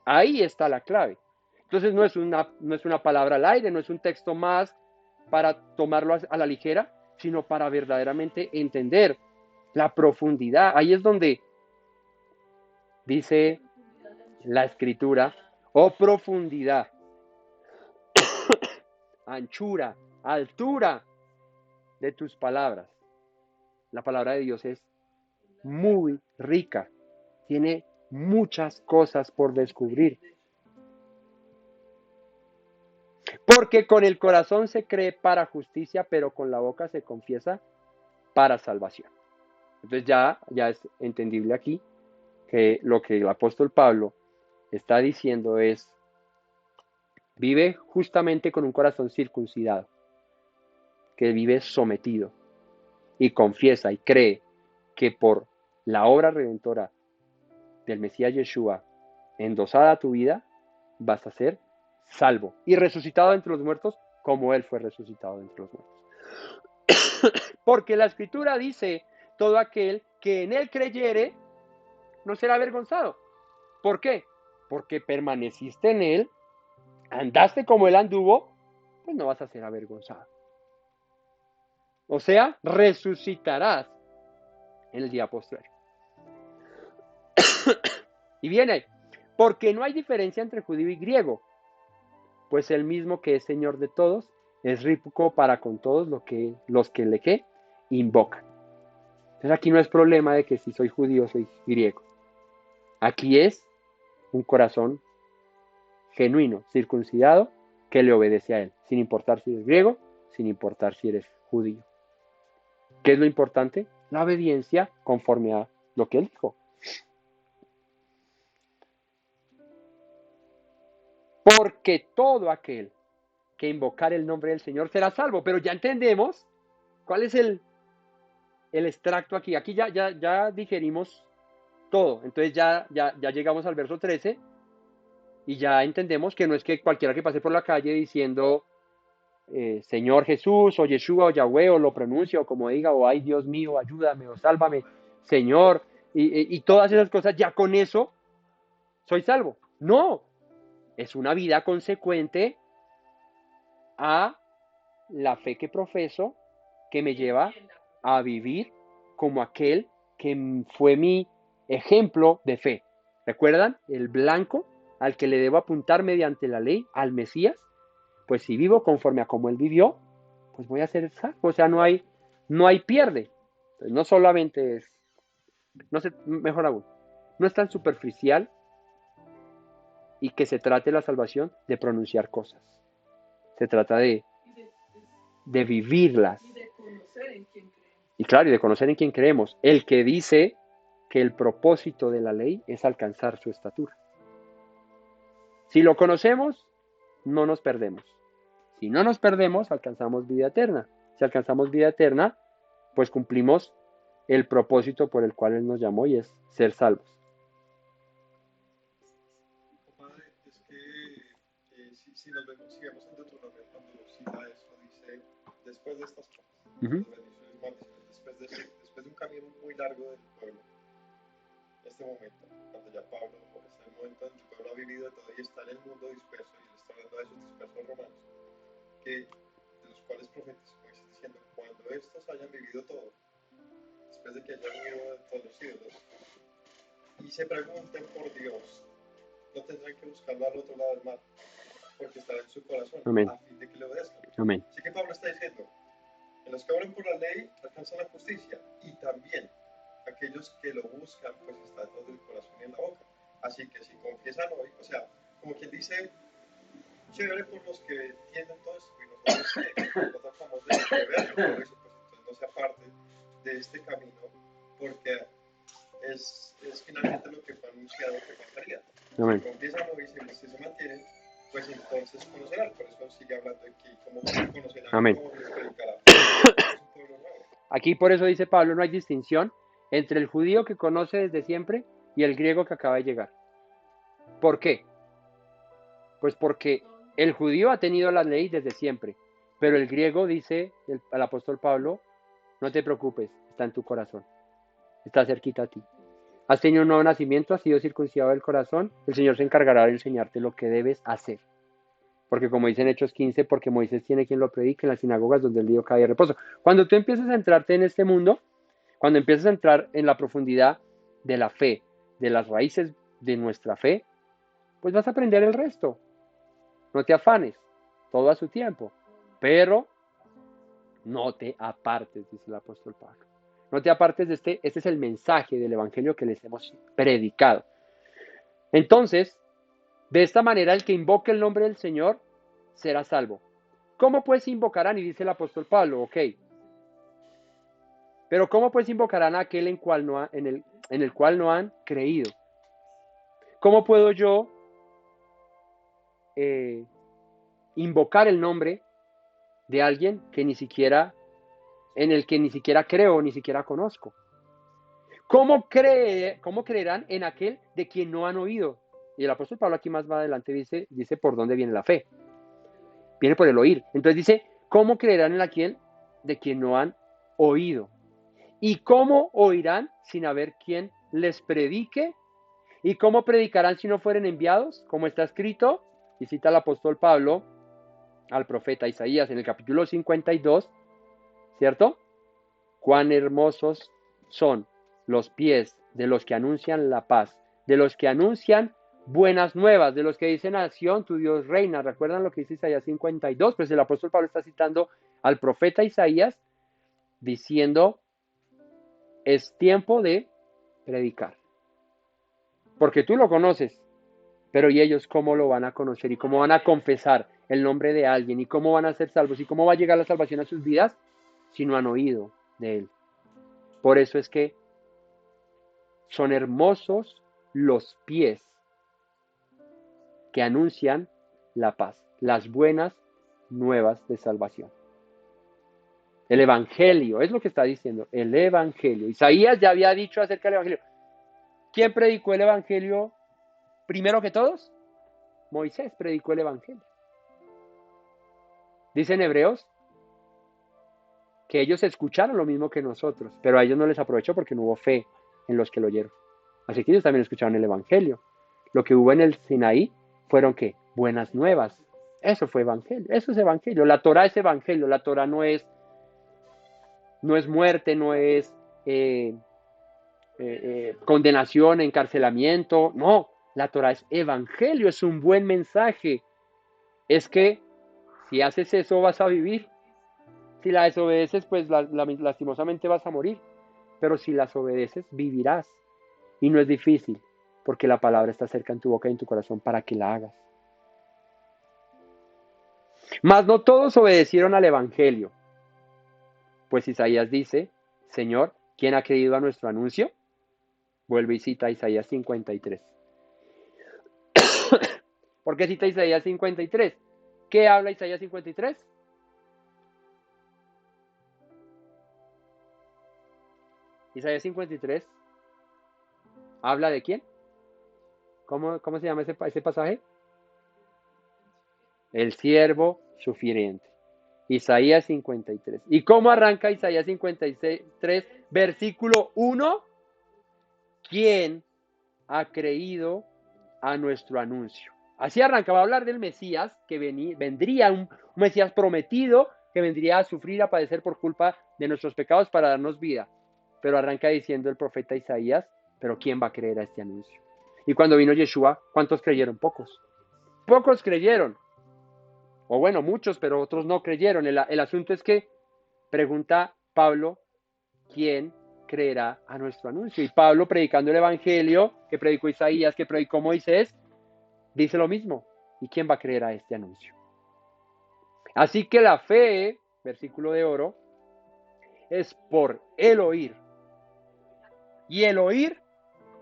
Ahí está la clave. Entonces no es una palabra al aire, no es un texto más para tomarlo a la ligera, sino para verdaderamente entender la profundidad. Ahí es donde dice la Escritura, oh profundidad, anchura altura de tus palabras. La palabra de Dios es muy rica, tiene muchas cosas por descubrir. Porque con el corazón se cree para justicia, pero con la boca se confiesa para salvación. Entonces ya es entendible aquí que lo que el apóstol Pablo está diciendo es: vive justamente con un corazón circuncidado, que vive sometido y confiesa y cree que por la obra redentora del Mesías Yeshua endosada a tu vida, vas a ser salvo y resucitado entre los muertos como Él fue resucitado entre los muertos. Porque la Escritura dice: todo aquel que en Él creyere no será avergonzado. ¿Por qué? Porque permaneciste en Él, andaste como Él anduvo, pues no vas a ser avergonzado. O sea, resucitarás en el día postrero. Y viene, porque no hay diferencia entre judío y griego, pues el mismo que es Señor de todos es rico para con todos los que le invocan. Entonces aquí no es problema de que si soy judío o soy griego. Aquí es un corazón genuino, circuncidado, que le obedece a Él, sin importar si eres griego, sin importar si eres judío. ¿Qué es lo importante? La obediencia conforme a lo que Él dijo. Porque todo aquel que invocar el nombre del Señor será salvo. Pero ya entendemos cuál es el extracto aquí. Aquí ya digerimos todo. Entonces ya llegamos al verso 13 y ya entendemos que no es que cualquiera que pase por la calle diciendo Señor Jesús o Yeshua o Yahweh o lo pronuncie o como diga o ay Dios mío ayúdame o sálvame Señor y todas esas cosas, ya con eso soy salvo. No, es una vida consecuente a la fe que profeso, que me lleva a vivir como aquel que fue mi ejemplo de fe. ¿Recuerdan? El blanco al que le debo apuntar mediante la ley, al Mesías. Pues si vivo conforme a como él vivió, pues voy a ser salvo. O sea, no hay pierde. Entonces, no solamente es, mejor aún, no es tan superficial y que se trate la salvación de pronunciar cosas. Se trata de vivirlas. Y claro, y de conocer en quién creemos. El que dice que el propósito de la ley es alcanzar su estatura. Si lo conocemos, no nos perdemos. Si no nos perdemos, alcanzamos vida eterna. Si alcanzamos vida eterna, pues cumplimos el propósito por el cual Él nos llamó y es ser salvos. Padre, es que si nos vemos, si vemos en Deuteronomio cuando cita eso, dice, después de estas cosas, bendiciones, maldiciones, después de un camino muy largo del pueblo, este momento, cuando ya Pablo, está en el momento en que el pueblo ha vivido de todo y está en el mundo disperso, y él está hablando de esos dispersos romanos, de los cuales profetizó Moisés diciendo, cuando estos hayan vivido todo, después de que hayan vivido de todos los ídolos, y se pregunten por Dios, no tendrán que buscarlo al otro lado del mar, porque estará en su corazón, Amén. a fin de que le obedezcan. Amén. Así que Pablo está diciendo, en los que obran por la ley alcanzan la justicia, y también aquellos que lo buscan, pues está todo el corazón y en la boca. Así que si confiesan hoy, o sea, como quien dice, chévere por los que entienden todo esto, y nosotros no tratamos de verlo, por eso, pues entonces no se aparte de este camino, porque es finalmente lo que fue anunciado que pasaría. Amén. Si confiesan hoy, si se mantienen, pues entonces conocerán. Por eso sigue hablando aquí, cómo conocerán, Amén. cómo les predicarán. Es un pueblo nuevo. Aquí por eso dice Pablo, no hay distinción entre el judío que conoce desde siempre y el griego que acaba de llegar. ¿Por qué? Pues porque el judío ha tenido la ley desde siempre, pero el griego, dice el apóstol Pablo, no te preocupes, está en tu corazón, está cerquita a ti. Has tenido un nuevo nacimiento, has sido circuncidado del corazón, el Señor se encargará de enseñarte lo que debes hacer. Porque como dice en Hechos 15, porque Moisés tiene quien lo predique en las sinagogas donde el día cae de reposo. Cuando tú empiezas a entrarte en este mundo, cuando empiezas a entrar en la profundidad de la fe, de las raíces de nuestra fe, pues vas a aprender el resto. No te afanes, todo a su tiempo. Pero No te apartes, dice el apóstol Pablo. No te apartes de este es el mensaje del evangelio que les hemos predicado. Entonces, de esta manera el que invoque el nombre del Señor será salvo. ¿Cómo pues invocarán? Y dice el apóstol Pablo, ok. Pero ¿cómo pues invocarán a aquel en el cual no han creído? ¿Cómo puedo yo invocar el nombre de alguien que en el que ni siquiera creo, ni siquiera conozco? ¿Cómo creerán en aquel de quien no han oído? Y el apóstol Pablo aquí más adelante dice por dónde viene la fe. Viene por el oír. Entonces dice, ¿cómo creerán en aquel de quien no han oído? ¿Y cómo oirán sin haber quien les predique? ¿Y cómo predicarán si no fueren enviados? Como está escrito, y cita el apóstol Pablo al profeta Isaías en el capítulo 52, ¿cierto? Cuán hermosos son los pies de los que anuncian la paz, de los que anuncian buenas nuevas, de los que dicen a Sión, tu Dios reina. ¿Recuerdan lo que dice Isaías 52? Pues el apóstol Pablo está citando al profeta Isaías diciendo, es tiempo de predicar. Porque tú lo conoces, pero ¿y ellos cómo lo van a conocer? ¿Y cómo van a confesar el nombre de alguien? ¿Y cómo van a ser salvos? ¿Y cómo va a llegar la salvación a sus vidas si no han oído de él? Por eso es que son hermosos los pies que anuncian la paz, las buenas nuevas de salvación. El evangelio, es lo que está diciendo, el evangelio. Isaías ya había dicho acerca del evangelio. ¿Quién predicó el evangelio primero que todos? Moisés predicó el evangelio. Dicen Hebreos que ellos escucharon lo mismo que nosotros, pero a ellos no les aprovechó porque no hubo fe en los que lo oyeron. Así que ellos también escucharon el evangelio. Lo que hubo en el Sinaí fueron ¿qué? Buenas nuevas. Eso fue evangelio, eso es evangelio. La Torah es evangelio, la Torah no es muerte, no es condenación, encarcelamiento, no. La Torah es evangelio, es un buen mensaje. Es que si haces eso vas a vivir. Si la desobedeces, pues lastimosamente vas a morir. Pero si las obedeces, vivirás. Y no es difícil, porque la palabra está cerca en tu boca y en tu corazón para que la hagas. Mas no todos obedecieron al evangelio. Pues Isaías dice, Señor, ¿quién ha creído a nuestro anuncio? Vuelve y cita Isaías 53. ¿Por qué cita Isaías 53? ¿Qué habla Isaías 53? Isaías 53 habla de quién? ¿Cómo se llama ese pasaje? El siervo sufriente. Isaías 53. ¿Y cómo arranca Isaías 53, versículo 1? ¿Quién ha creído a nuestro anuncio? Así arranca, va a hablar del Mesías, que vendría, un Mesías prometido, que vendría a sufrir, a padecer por culpa de nuestros pecados para darnos vida. Pero arranca diciendo el profeta Isaías, pero ¿quién va a creer a este anuncio? Y cuando vino Yeshua, ¿cuántos creyeron? Pocos. Pocos creyeron. O bueno, muchos, pero otros no creyeron. El asunto es que pregunta Pablo, ¿quién creerá a nuestro anuncio? Y Pablo, predicando el evangelio, que predicó Isaías, que predicó Moisés, dice lo mismo. ¿Y quién va a creer a este anuncio? Así que la fe, versículo de oro, es por el oír. Y el oír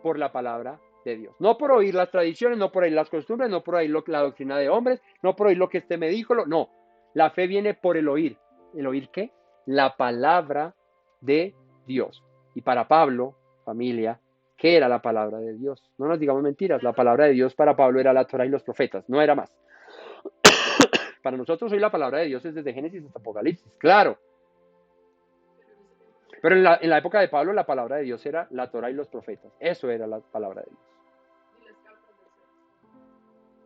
por la palabra de Dios. No por oír las tradiciones, no por oír las costumbres, no por oír la doctrina de hombres, no por oír lo que me dijo. No, la fe viene por el oír. ¿El oír qué? La palabra de Dios. Y para Pablo, familia, ¿qué era la palabra de Dios? No nos digamos mentiras, la palabra de Dios para Pablo era la Torah y los profetas, no era más. Para nosotros hoy la palabra de Dios es desde Génesis hasta Apocalipsis, claro. Pero en la época de Pablo la palabra de Dios era la Torah y los profetas. Eso era la palabra de Dios.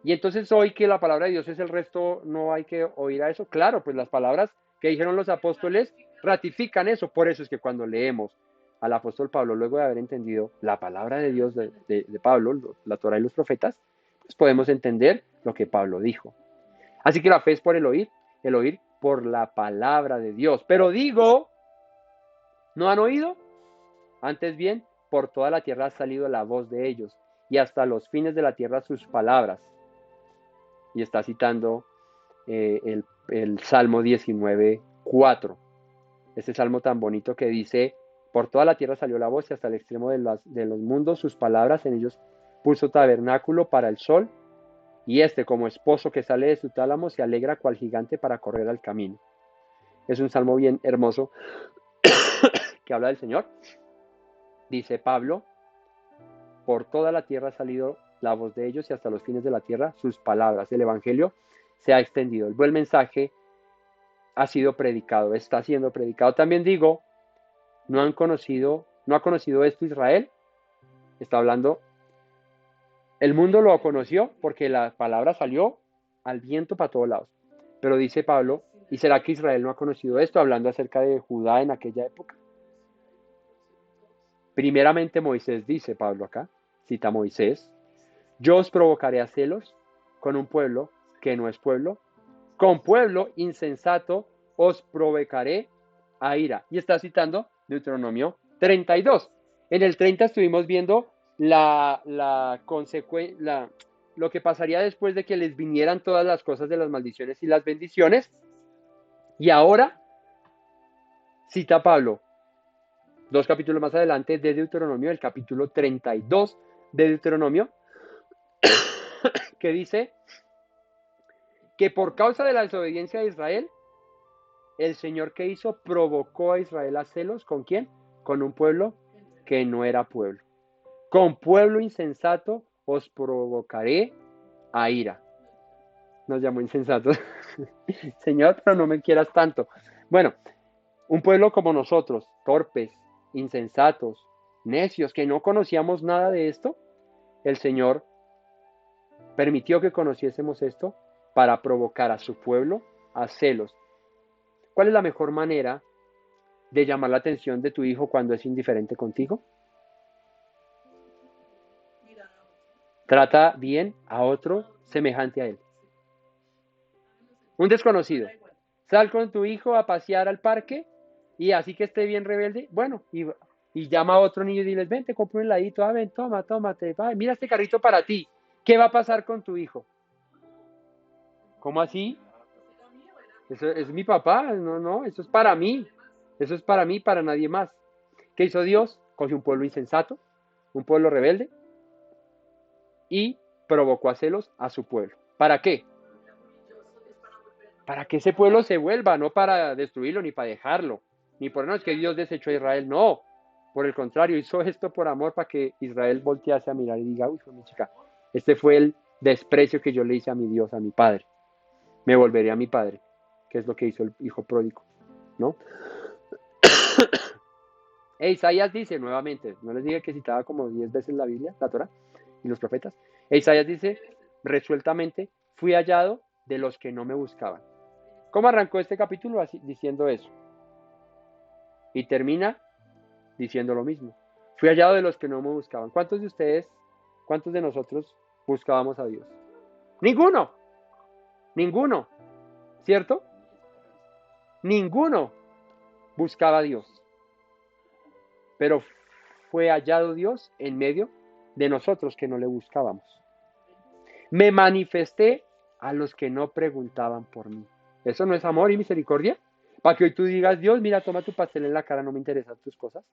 Y entonces hoy que la palabra de Dios es el resto, ¿no hay que oír a eso? Claro, pues las palabras que dijeron los apóstoles ratifican eso. Por eso es que cuando leemos al apóstol Pablo, luego de haber entendido la palabra de Dios de Pablo, la Torah y los profetas, pues podemos entender lo que Pablo dijo. Así que la fe es por el oír por la palabra de Dios. Pero digo, ¿no han oído? Antes bien, por toda la tierra ha salido la voz de ellos, y hasta los fines de la tierra sus palabras. Y está citando el Salmo 19:4. Ese salmo tan bonito que dice, por toda la tierra salió la voz y hasta el extremo de los mundos sus palabras, en ellos puso tabernáculo para el sol, y como esposo que sale de su tálamo se alegra cual gigante para correr al camino. Es un salmo bien hermoso que habla del Señor. Dice Pablo, por toda la tierra ha salido la voz de ellos y hasta los fines de la tierra sus palabras. El evangelio se ha extendido. El buen mensaje ha sido predicado, está siendo predicado. También digo, no ha conocido esto Israel. Está hablando, el mundo lo conoció porque la palabra salió al viento para todos lados. Pero dice Pablo, ¿y será que Israel no ha conocido esto? Hablando acerca de Judá en aquella época. Primeramente Moisés dice, Pablo acá, cita a Moisés, yo os provocaré a celos con un pueblo que no es pueblo, con pueblo insensato os provocaré a ira. Y está citando Deuteronomio 32. En el 30 estuvimos viendo lo que pasaría después de que les vinieran todas las cosas de las maldiciones y las bendiciones. Y ahora cita Pablo, 2 capítulos más adelante de Deuteronomio, el capítulo 32 de Deuteronomio, que dice que por causa de la desobediencia de Israel, el Señor que hizo provocó a Israel a celos. ¿Con quién? Con un pueblo que no era pueblo. Con pueblo insensato os provocaré a ira. Nos llamó insensatos. Señor, pero no me quieras tanto. Bueno, un pueblo como nosotros, torpes, insensatos, necios, que no conocíamos nada de esto, el Señor permitió que conociésemos esto para provocar a su pueblo a celos. ¿Cuál es la mejor manera de llamar la atención de tu hijo cuando es indiferente contigo? Trata bien a otro semejante a él. Un desconocido. Sal con tu hijo a pasear al parque y así que esté bien rebelde, bueno, y llama a otro niño y diles, ven, te compro un heladito, ven, tómate, mira este carrito para ti. ¿Qué va a pasar con tu hijo? ¿Cómo así? Eso es mi papá, no, eso es para mí. Eso es para mí, para nadie más. ¿Qué hizo Dios? Cogió un pueblo insensato, un pueblo rebelde, y provocó a celos a su pueblo. ¿Para qué? Para que ese pueblo se vuelva, no para destruirlo ni para dejarlo. Ni por no es que Dios desechó a Israel, no. Por el contrario, hizo esto por amor para que Israel voltease a mirar y diga, uy, mi chica, este fue el desprecio que yo le hice a mi Dios, a mi Padre. Me volveré a mi Padre, que es lo que hizo el hijo pródigo, ¿no? Isaías dice nuevamente, no les dije que citaba como 10 veces la Biblia, la Torah y los profetas. Isaías dice resueltamente, fui hallado de los que no me buscaban. ¿Cómo arrancó este capítulo? Así, diciendo eso. Y termina diciendo lo mismo. Fui hallado de los que no me buscaban. ¿Cuántos de nosotros buscábamos a Dios? Ninguno, ¿cierto? Ninguno buscaba a Dios. Pero fue hallado Dios en medio de nosotros que no le buscábamos. Me manifesté a los que no preguntaban por mí. ¿Eso no es amor y misericordia? Para que hoy tú digas, Dios, mira, toma tu pastel en la cara, no me interesan tus cosas.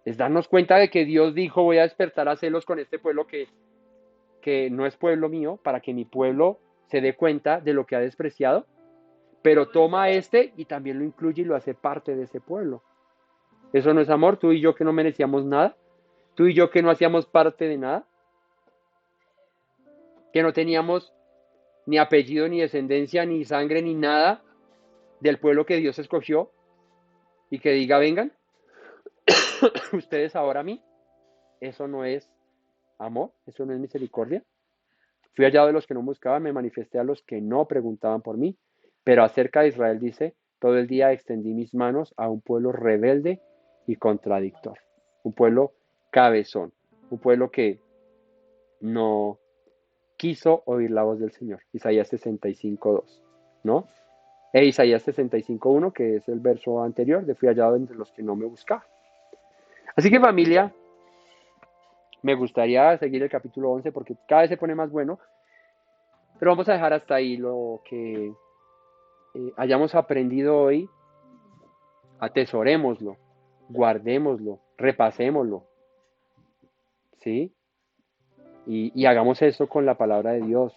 Es darnos cuenta de que Dios dijo, voy a despertar a celos con este pueblo que no es pueblo mío, para que mi pueblo se dé cuenta de lo que ha despreciado, pero toma a este y también lo incluye y lo hace parte de ese pueblo. ¿Eso no es amor? Tú y yo que no merecíamos nada, tú y yo que no hacíamos parte de nada, que no teníamos ni apellido, ni descendencia, ni sangre, ni nada del pueblo que Dios escogió, y que diga, vengan, ustedes ahora a mí. Eso no es amor, eso no es misericordia. Fui hallado de los que no buscaban, me manifesté a los que no preguntaban por mí. Pero acerca de Israel dice, todo el día extendí mis manos a un pueblo rebelde y contradictor. Un pueblo cabezón, un pueblo que no quiso oír la voz del Señor. Isaías 65:2, ¿no? E Isaías 65:1, que es el verso anterior, de fui hallado entre los que no me buscaban. Así que familia, me gustaría seguir el capítulo 11 porque cada vez se pone más bueno, pero vamos a dejar hasta ahí lo que hayamos aprendido hoy, atesorémoslo, guardémoslo, repasémoslo, ¿sí? Y hagamos eso con la palabra de Dios.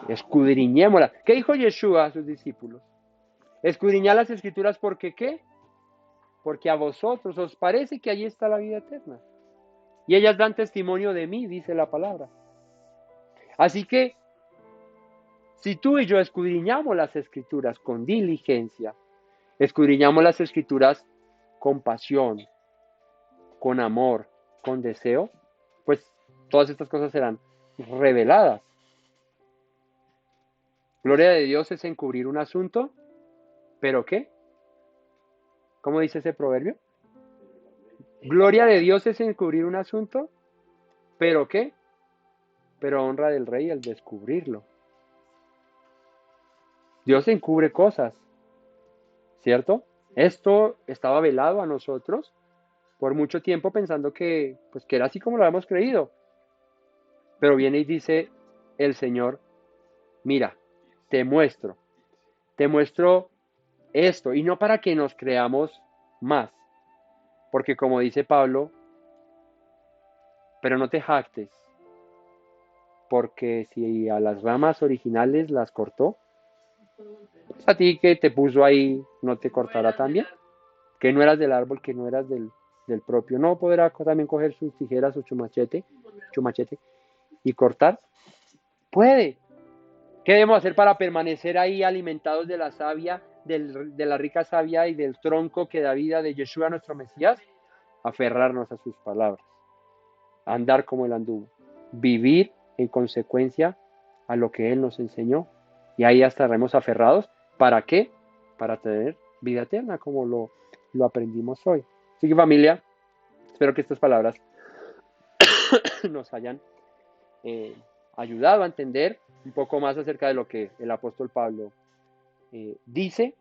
Escudriñémosla. ¿Qué dijo Yeshua a sus discípulos? Escudriñad las escrituras porque ¿qué? Porque a vosotros os parece que allí está la vida eterna. Y ellas dan testimonio de mí, dice la palabra. Así que, si tú y yo escudriñamos las escrituras con diligencia, escudriñamos las escrituras con pasión, con amor, con deseo, pues todas estas cosas serán reveladas. Gloria de Dios es encubrir un asunto, ¿pero qué? ¿Cómo dice ese proverbio? Gloria de Dios es encubrir un asunto, ¿pero qué? Pero honra del rey el descubrirlo. Dios encubre cosas, ¿cierto? Esto estaba velado a nosotros por mucho tiempo pensando que, pues, que era así como lo habíamos creído. Pero viene y dice el Señor, mira, te muestro esto, y no para que nos creamos más, porque como dice Pablo, pero no te jactes, porque si a las ramas originales las cortó, pues a ti que te puso ahí no te cortará también, que no eras del árbol, que no eras del propio, no podrá también coger sus tijeras o chumachete y cortar. Puede. ¿Qué debemos hacer para permanecer ahí alimentados de la savia, de la rica savia y del tronco que da vida de Yeshua nuestro Mesías? Aferrarnos a sus palabras, andar como él anduvo, vivir en consecuencia a lo que él nos enseñó, y ahí estaremos aferrados. ¿Para qué? Para tener vida eterna, como lo aprendimos hoy. Así que familia, espero que estas palabras nos hayan ayudado a entender un poco más acerca de lo que el apóstol Pablo dice,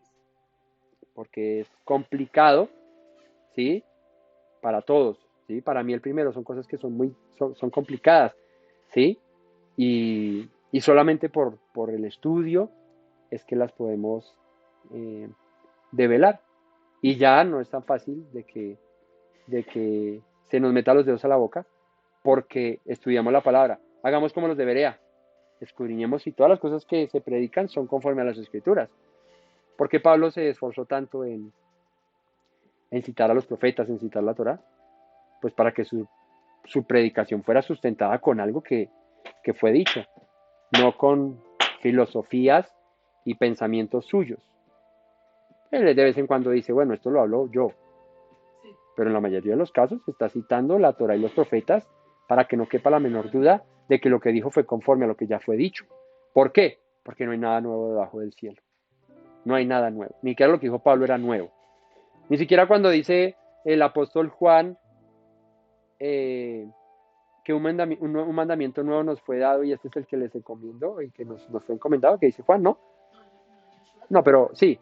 porque es complicado, ¿sí? Para todos, ¿sí? Para mí el primero, son cosas que son complicadas, ¿sí? Y solamente por el estudio es que las podemos develar. Y ya no es tan fácil de que se nos meta los dedos a la boca porque estudiamos la palabra. Hagamos como los de Berea. Escudriñemos si todas las cosas que se predican son conforme a las escrituras. ¿Por qué Pablo se esforzó tanto en citar a los profetas, en citar la Torá? Pues para que su predicación fuera sustentada con algo que fue dicho, no con filosofías y pensamientos suyos. Él de vez en cuando dice, bueno, esto lo hablo yo, pero en la mayoría de los casos está citando la Torá y los profetas para que no quepa la menor duda de que lo que dijo fue conforme a lo que ya fue dicho. ¿Por qué? Porque no hay nada nuevo debajo del cielo. No hay nada nuevo. Ni siquiera lo que dijo Pablo era nuevo. Ni siquiera cuando dice el apóstol Juan que un mandamiento nuevo nos fue dado y este es el que les encomiendo y que nos fue encomendado, que dice Juan, ¿no? No, pero sí.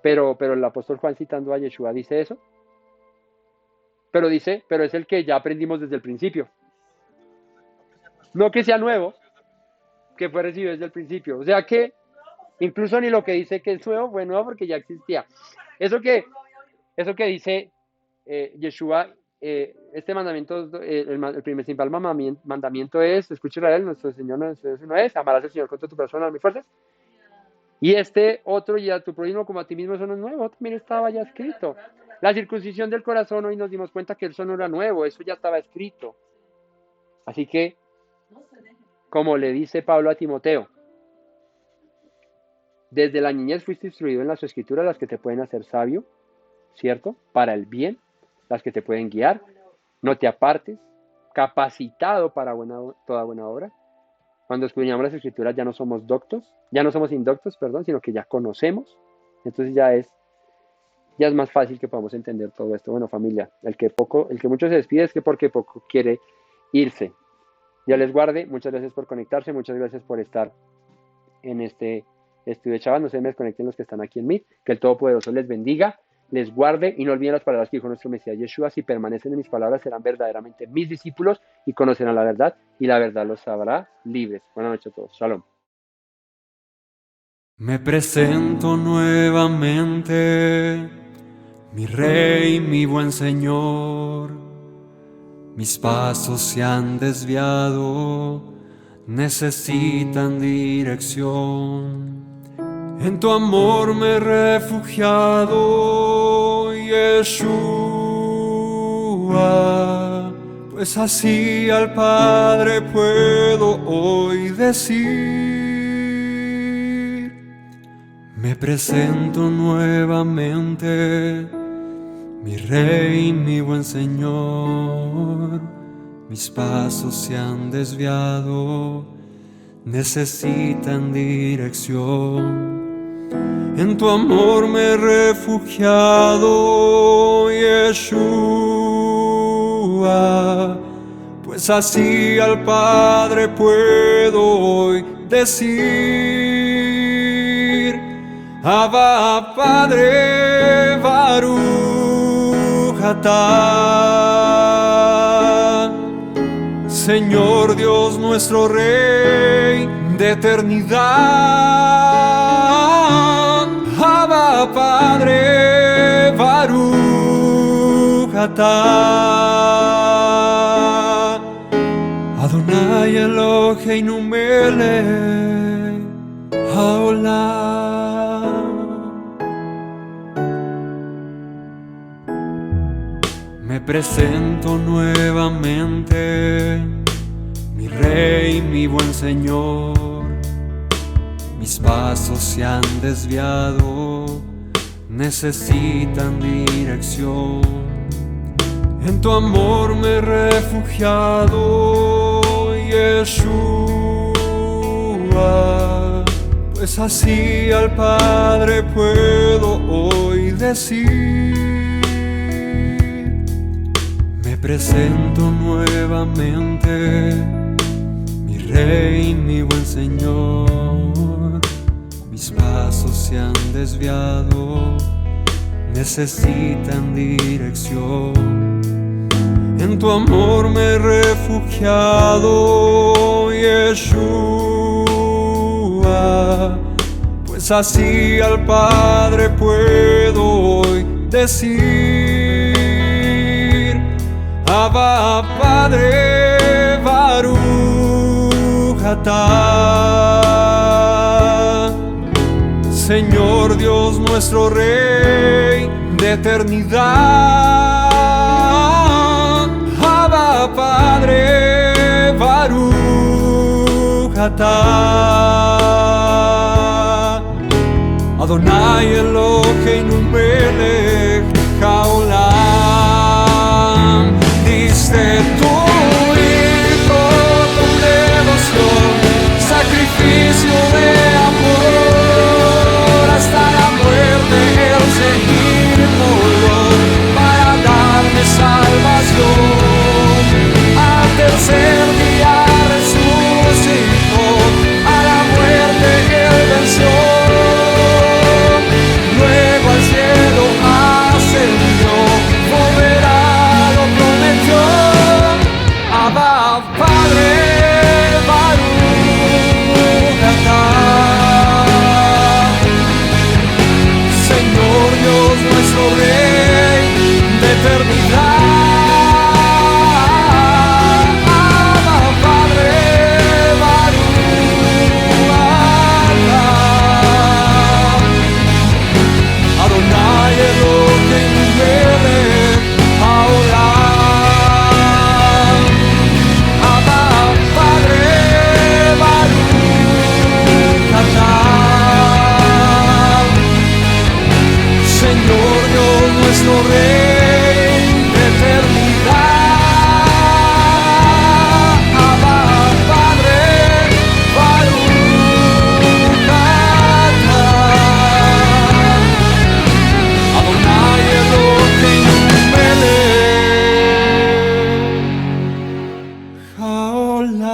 Pero el apóstol Juan citando a Yeshua dice eso. Pero es el que ya aprendimos desde el principio. No que sea nuevo, que fue recibido desde el principio. O sea que incluso ni lo que dice que es nuevo fue nuevo porque ya existía. Eso que dice Yeshua, este mandamiento, el principal mandamiento es, escucha Israel, nuestro Señor no es, amarás al Señor con toda tu persona, alma y fuerzas. Y este otro, y a tu prójimo como a ti mismo, eso no es nuevo, también estaba ya escrito. La circuncisión del corazón, hoy nos dimos cuenta que eso no era nuevo, eso ya estaba escrito. Así que, como le dice Pablo a Timoteo, desde la niñez fuiste instruido en las escrituras, las que te pueden hacer sabio, ¿cierto? Para el bien, las que te pueden guiar, no te apartes, capacitado para toda buena obra. Cuando escudriñamos las escrituras ya no somos indoctos, sino que ya conocemos. Entonces ya es más fácil que podamos entender todo esto. Bueno, familia, el que mucho se despide es que porque poco quiere irse. Dios les guarde, muchas gracias por conectarse, muchas gracias por estar en este Estudio Chavas, no se me desconecten los que están aquí en Meet, que el Todopoderoso les bendiga, les guarde y no olviden las palabras que dijo nuestro Mesías Yeshua: si permanecen en mis palabras serán verdaderamente mis discípulos y conocerán la verdad y la verdad los hará libres. Buenas noches a todos. Shalom. Me presento nuevamente, mi Rey, mi buen Señor. Mis pasos se han desviado, necesitan dirección. En tu amor me he refugiado, Yeshua, pues así al Padre puedo hoy decir. Me presento nuevamente, mi Rey, mi buen Señor. Mis pasos se han desviado, necesitan dirección. En tu amor me he refugiado, Yeshua, pues así al Padre puedo hoy decir: Abba, Padre, Baruch atah. Señor Dios nuestro Rey de eternidad. Abba, Padre, Baruch atah. Adonai Eloheinu melech haolam. Me presento nuevamente, mi Rey, mi buen Señor. Mis pasos se han desviado, necesitan dirección. En tu amor me he refugiado, Yeshua, pues así al Padre puedo hoy decir. Me presento nuevamente, mi Rey, mi buen Señor. Mis pasos se han desviado, necesitan dirección. En tu amor me he refugiado, Yeshua, pues así al Padre puedo hoy decir: Abba, Padre, Baruch atah. Señor Dios nuestro Rey de eternidad. Abba, Padre, Baruch atah. Adonai Eloheinu melech haolam. Diste tu Hijo con devoción, sacrificio de amor, hasta la muerte el seguirlo para darme salvación. Al tercer día resucitó, a la muerte él venció. Luego al cielo ascendió, volverá, lo prometió. Abba, Padre, Baruch atah. Señor Dios nuestro Rey de eternidad. Abba, Padre, Baruch atah. Adonai Eloheinu melech haolam. Abba, Padre, Baruch atah. Señor Dios nuestro Rey de eternidad. Abba, Padre, Baruch atah. Adonai Eloheinu melech. Haolam.